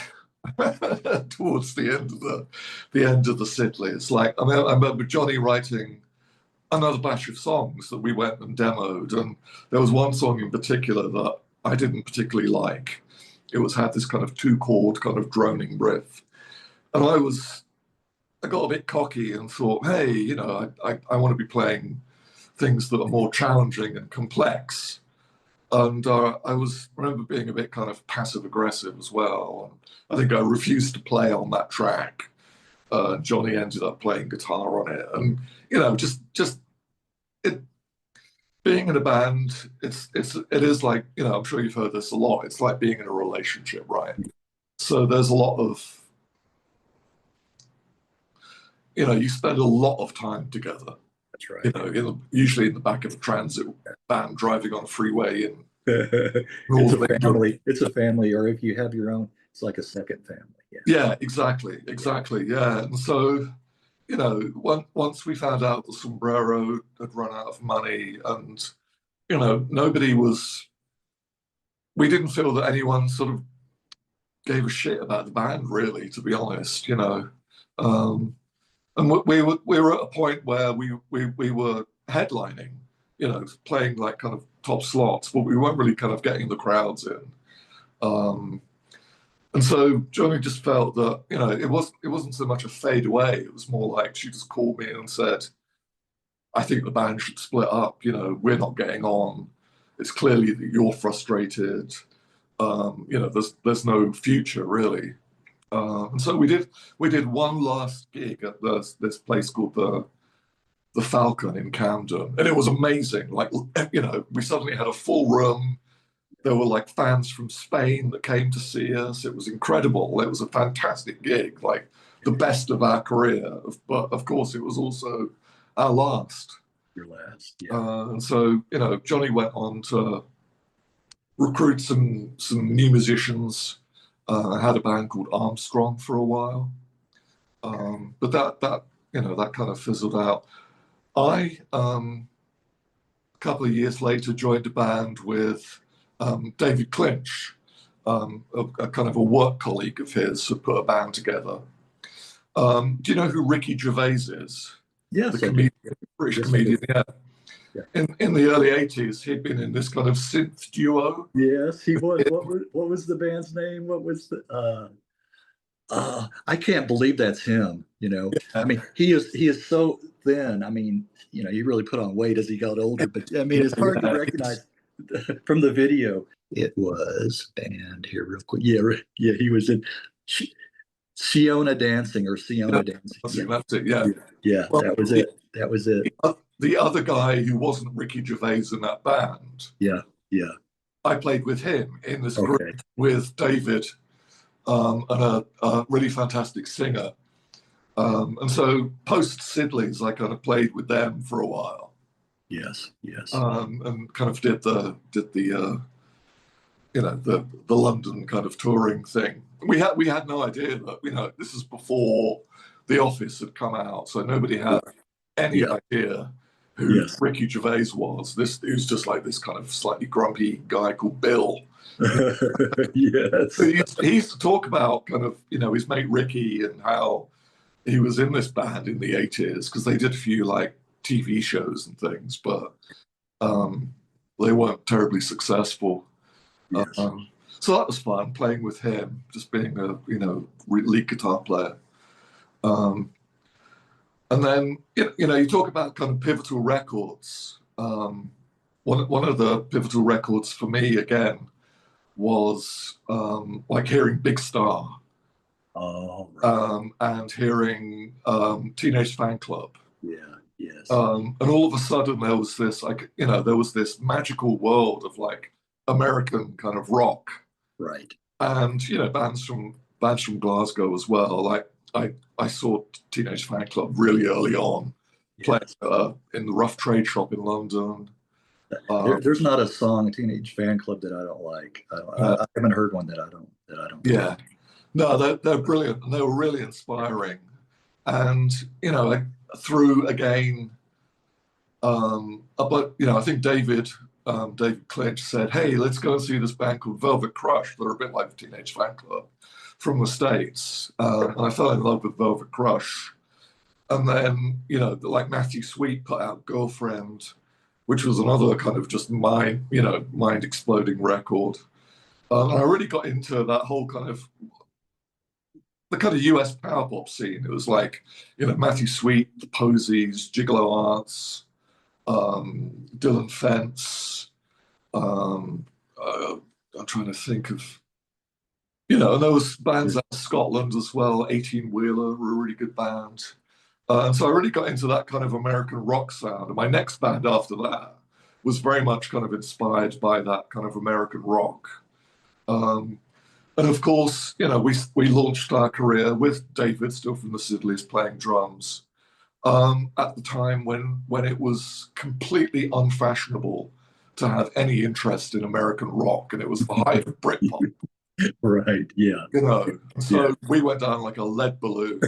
towards the end of the Siddeleys. Like, I mean, I remember Johnny writing another batch of songs that we went and demoed, and there was one song in particular that I didn't particularly like. It had this kind of 2-chord kind of droning riff, and I got a bit cocky and thought, hey, I want to be playing things that are more challenging and complex. And I remember being a bit kind of passive aggressive as well. I think I refused to play on that track. Johnny ended up playing guitar on it, and just it being in a band, it is like, I'm sure you've heard this a lot. It's like being in a relationship, right? So there's a lot of, you spend a lot of time together. That's right. Usually in the back of a transit van driving on a freeway, and It's a family. It's a family, or if you have your own, it's like a second family. Yeah, exactly. Yeah, and so once we found out the Sombrero had run out of money, and we didn't feel that anyone sort of gave a shit about the band, really, to be honest. And we were at a point where we were headlining, playing like kind of top slots, but we weren't really kind of getting the crowds in. And so Johnny just felt that, it wasn't so much a fade away. It was more like she just called me and said, I think the band should split up. We're not getting on. It's clearly that you're frustrated. There's no future, really. And so we did one last gig at this place called the Falcon in Camden, and it was amazing. Like, we suddenly had a full room. There were like fans from Spain that came to see us. It was incredible. It was a fantastic gig, like the best of our career. But of course, it was also our last. Your last, yeah. And so, Johnny went on to recruit some new musicians. I had a band called Armstrong for a while, but that kind of fizzled out. I a couple of years later joined a band with David Clynch, a kind of a work colleague of his, who put a band together. Do you know who Ricky Gervais is? Yes, the comedian, British comedian. Yeah. In the early 80s, he'd been in this kind of synth duo. Yes, he was. What was the band's name? What was the I can't believe that's him, Yeah. I mean, he is so thin. I mean, he really put on weight as he got older, but I mean, it's hard to recognize from the video. It was band here real quick. Yeah, he was in Siona Dancing or Siona Dancing. That's it. Yeah. Yeah, Well, that was it. That was it. The other guy who wasn't Ricky Gervais in that band, Yeah, yeah. I played with him in this group Okay. with David, and a really fantastic singer. And so post Siddeleys, I kind of played with them for a while. Yes, yes. And kind of did the the London kind of touring thing. We had no idea that this is before The Office had come out, so nobody had any idea who Ricky Gervais was. This he was just like this kind of slightly grumpy guy called Bill. Yes. He used to talk about kind of his mate Ricky and how he was in this band in the 80s because they did a few like TV shows and things, but they weren't terribly successful. Yes. So that was fun playing with him, just being a lead guitar player. And then you talk about kind of pivotal records. One of the pivotal records for me again was like hearing Big Star. Oh, right. And hearing Teenage Fan Club. Yeah, yes. And all of a sudden there was this there was this magical world of like American kind of rock. Right. And bands from Glasgow as well. Like I saw Teenage Fan Club really early on, playing in the Rough Trade Shop in London. There's not a song, Teenage Fan Club, that I don't like. I haven't heard one that I don't. Yeah. Like. No, they're brilliant and they were really inspiring. And through again, but I think David Clynch said, "Hey, let's go and see this band called Velvet Crush. They're a bit like the Teenage Fan Club from the States." And I fell in love with Velvet Crush. And then like Matthew Sweet put out Girlfriend, which was another kind of just mind exploding record. And I really got into that whole kind of the kind of US power pop scene. It was like, Matthew Sweet, The Posies, Gigolo Arts, Dylan Fence. I'm trying to think of, and there was bands out of Scotland as well. 18 Wheeler were a really good band. And so I really got into that kind of American rock sound. And my next band after that was very much kind of inspired by that kind of American rock. And of course, we launched our career with David, still from the Siddeleys, playing drums, at the time when it was completely unfashionable to have any interest in American rock, and it was the height of Britpop. Right, yeah. So we went down like a lead balloon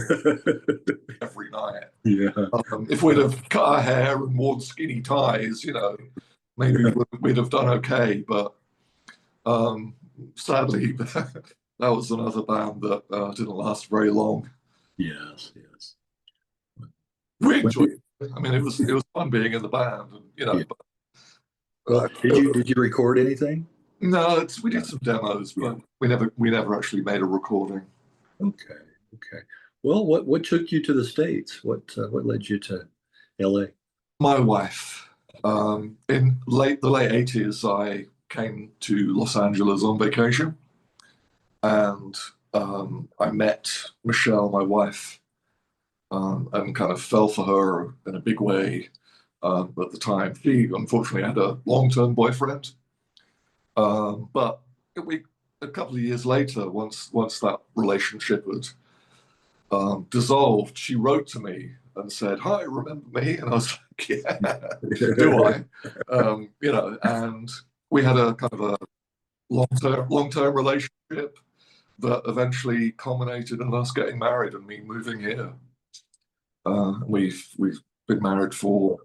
every night. Yeah. If we'd have cut our hair and worn skinny ties, maybe we'd have done okay, but sadly, that was another band that didn't last very long. Yes, yes. We enjoyed it. I mean, it was fun being in the band, and But, well, did you record anything? No, we did some demos, but we never actually made a recording. Okay, okay. Well, what took you to the States? What led you to LA? My wife. In the late 80s, I came to Los Angeles on vacation, and I met Michelle, my wife, and kind of fell for her in a big way. At the time, she unfortunately had a long-term boyfriend, but a couple of years later, once that relationship had dissolved, she wrote to me and said, "Hi, remember me?" And I was like, "Yeah, do I?" And we had a kind of a long-term relationship that eventually culminated in us getting married and me moving here. We've been married for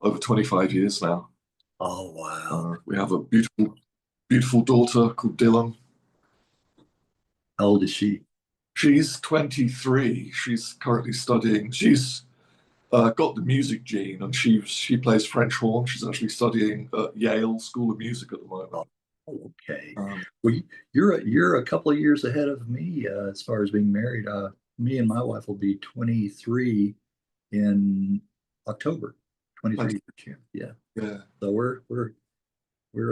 over 25 years now. Oh, wow. We have a beautiful daughter called Dylan. How old is she? She's 23. She's currently studying. She's got the music gene, and she plays French horn. She's actually studying at Yale School of Music at the moment. Oh, okay. Well, you're a couple of years ahead of me as far as being married. Me and my wife will be 23 in October. 23. Yeah. Yeah. So we're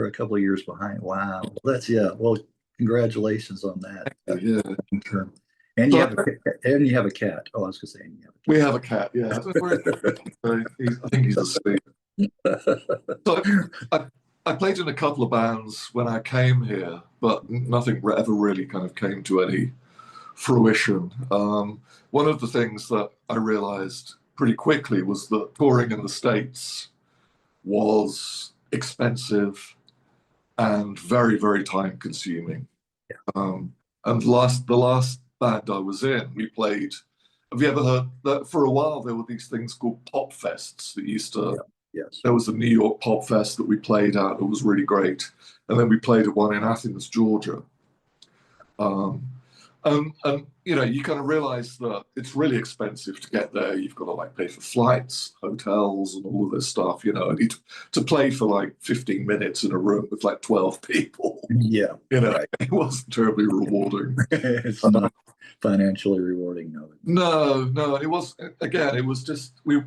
a couple of years behind. Wow. Well, Well, congratulations on that. Yeah. Term. And So you have a cat. Oh, I was gonna say, and you have we have a cat. Yeah, I don't know where I think he's asleep. So I played in a couple of bands when I came here, but nothing ever really kind of came to any fruition. One of the things that I realized pretty quickly was that touring in the States was expensive and very, very time consuming. And the last band I was in, we played. Have you ever heard that for a while there were these things called pop fests that used to. Yeah. Yes. There was a New York pop fest that we played at. It was really great, and then we played at one in Athens, Georgia. Um, and you know, you kind of realize that it's really expensive to get there. You've got to like pay for flights, hotels, and all of this stuff. You know, and to play for like 15 minutes in a room with like 12 people. Yeah. You know, Right. it wasn't terribly rewarding. It's not financially rewarding, no. No, and it was again. It was just we.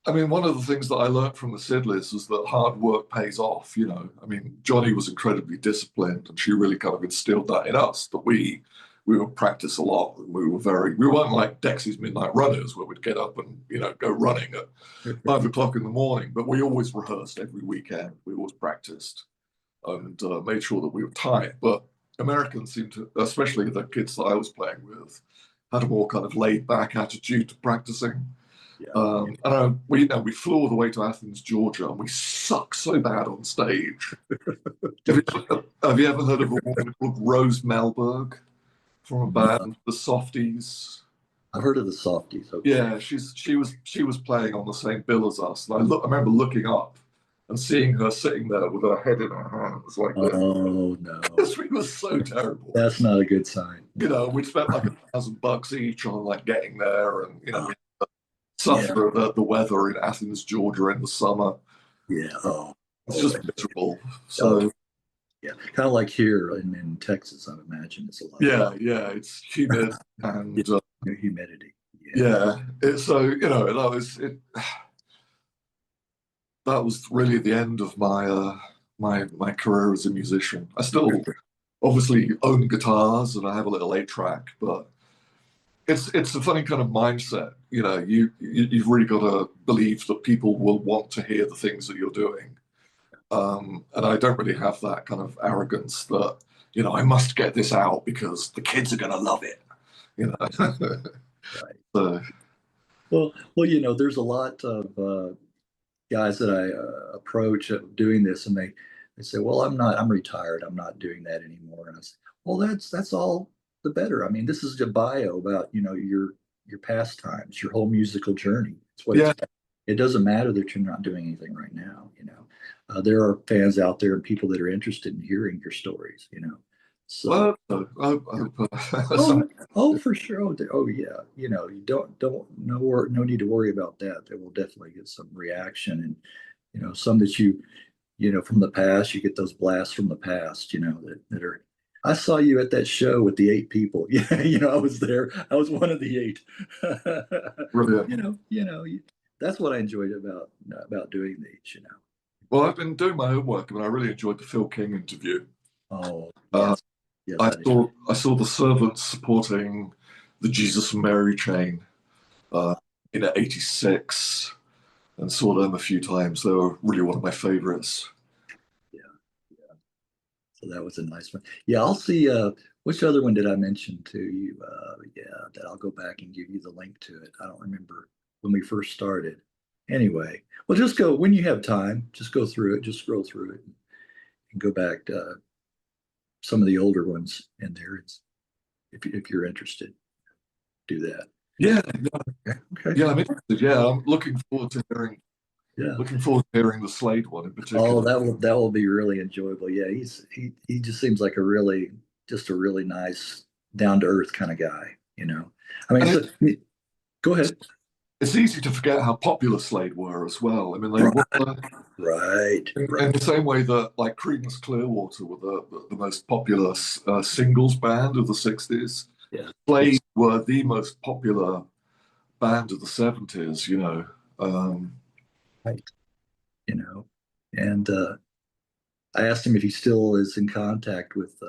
I mean, one of the things that I learned from the Siddeleys was that hard work pays off. You know, I mean, Johnny was incredibly disciplined, and she really kind of instilled that in us. That we would practice a lot. And we weren't like Dexy's Midnight Runners where we'd get up and go running at 5 o'clock in the morning. But we always rehearsed every weekend. We always practiced and made sure that we were tight. But Americans seem to, especially the kids that I was playing with, had a more kind of laid back attitude to practicing. Yeah. We flew all the way to Athens, Georgia, and we suck so bad on stage. Have you ever heard of a woman called Rose Melberg from a band, the Softies? I've heard of the Softies. Okay. Yeah, she was playing on the same bill as us, and I remember looking up and seeing her sitting there with her head in her hands like this. Oh no, this was so terrible. That's not a good sign. You know, we'd spent like $1,000 each on like getting there, and we suffer the weather in Athens, Georgia in the summer. Yeah. It's just miserable. So yeah, kind of like here in Texas, I imagine it's a lot. Yeah, it's humid and humidity. Yeah. So that was really the end of my career as a musician. I still obviously own guitars and I have a little 8-track, but it's a funny kind of mindset. You know, you've really got to believe that people will want to hear the things that you're doing. And I don't really have that kind of arrogance that, I must get this out because the kids are going to love it. Right. So, well, there's a lot of guys that I approach doing this, and they say, "Well, I'm retired. I'm not doing that anymore." And I say, "Well, that's all the better. I mean, this is a bio about your pastimes, your whole musical journey. It's what it doesn't matter that you're not doing anything right now. There are fans out there and people that are interested in hearing your stories. So for sure. Oh yeah. You don't no need to worry about that. They will definitely get some reaction, and some that from the past. You get those blasts from the past. That are. I saw you at that show with the 8 people. Yeah, I was there. I was one of the 8. Brilliant. That's what I enjoyed about doing these. Well, I've been doing my homework, and I really enjoyed the Phil King interview. Oh, yes. Yes, I saw the Servants supporting the Jesus and Mary chain in '86, and saw them a few times. They were really one of my favorites. Yeah. So that was a nice one. Yeah, I'll see. Which other one did I mention to you? That I'll go back and give you the link to it. I don't remember when we first started. Anyway, well, just go when you have time. Just go through it. Just scroll through it and go back to some of the older ones in there. It's if you're interested, do that. Yeah. Okay. Yeah, I'm interested. Yeah, I'm looking forward to hearing. Yeah. Looking forward to hearing the Slade one in particular. Oh, that will be really enjoyable. Yeah, he just seems like a really nice, down to earth kind of guy. I mean, go ahead. It's easy to forget how popular Slade were as well. I mean, they were right. In the same way that like Creedence Clearwater were the most popular singles band of the '60s. Yeah. Slade were the most popular band of the '70s. Right. And I asked him if he still is in contact with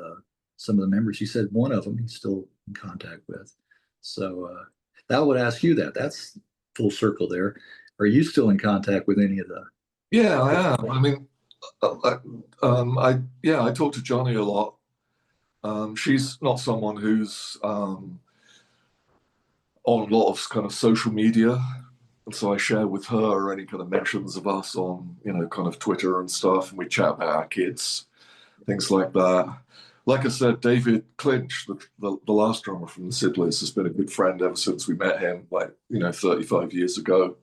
some of the members. He said one of them he's still in contact with. So that would ask you that. That's full circle there. Are you still in contact with any of the? Yeah, I am. I mean, I talk to Johnny a lot. She's not someone who's on a lot of kind of social media, and so I share with her any kind of mentions of us on, kind of Twitter and stuff, and we chat about our kids, things like that. Like I said, David Clynch, the last drummer from the Siddeleys, has been a good friend ever since we met him, 35 years ago.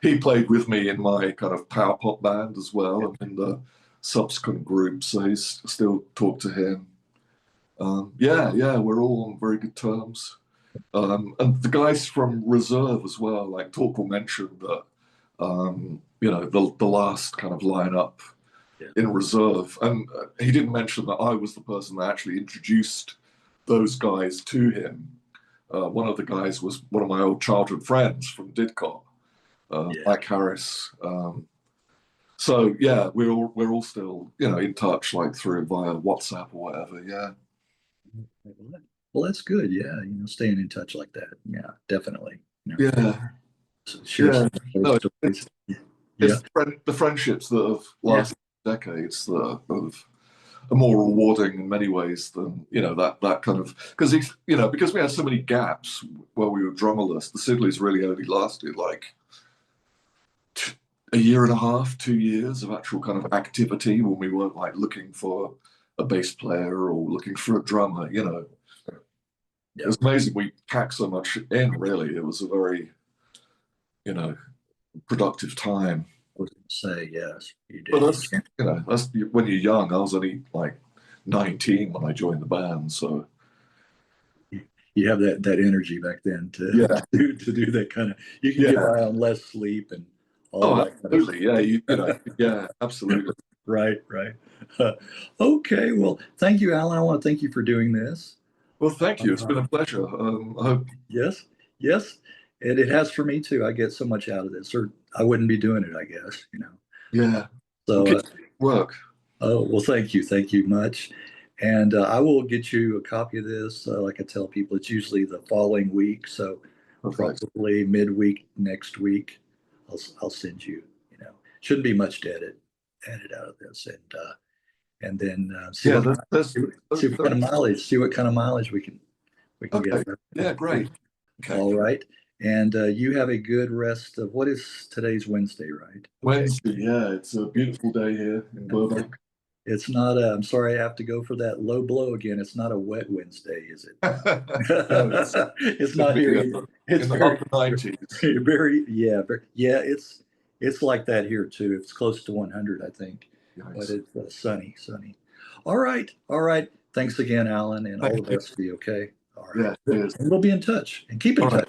He played with me in my kind of power pop band as well, and in the subsequent group, so he's still talk to him. We're all on very good terms. And the guys from Reserve as well, like Torkel mentioned that, the last kind of lineup in Reserve. And he didn't mention that I was the person that actually introduced those guys to him. One of the guys was one of my old childhood friends from Didcot, Mike Harris. So yeah, we're all still, in touch, like via WhatsApp or whatever. Yeah. Well, that's good. Yeah, staying in touch like that. Yeah, definitely. Yeah. Share No, stories. it's the friendships that have lasted decades that are more rewarding in many ways than that kind of, because because we had so many gaps where we were drummerless. The Siddeleys really only lasted like a year and a half, 2 years of actual kind of activity when we weren't like looking for a bass player or looking for a drummer. It was amazing. We packed so much in. Really, it was a very productive time. I was going to say, yes, you did. But that's when you're young. I was only like 19 when I joined the band, so you have that energy back then to do that kind of. You can get by on less sleep and all that. Absolutely, absolutely. Right. Okay, well, thank you, Allan. I want to thank you for doing this. Well, thank you. It's been a pleasure. I hope. Yes, and it has for me too. I get so much out of this, or I wouldn't be doing it, I guess. Yeah. So work. Oh well, thank you much, and I will get you a copy of this. Like I tell people, it's usually the following week, so probably midweek next week. I'll send you. Shouldn't be much to edit out of this, and then see what kind of mileage we can get. Yeah, great. Okay. All right. And you have a good rest of what is today's Wednesday, right? Wednesday, yeah. It's a beautiful day here in Burbank. It's not I'm sorry I have to go for that low blow again. It's not a wet Wednesday, is it? No, it's not here. It's in the upper 90s. It's like that here too. It's close to 100, I think. Nice. But it's sunny. All right. Thanks again, Allan, and all the best to you. Okay. All right. Yeah, and we'll be in touch and keep in touch.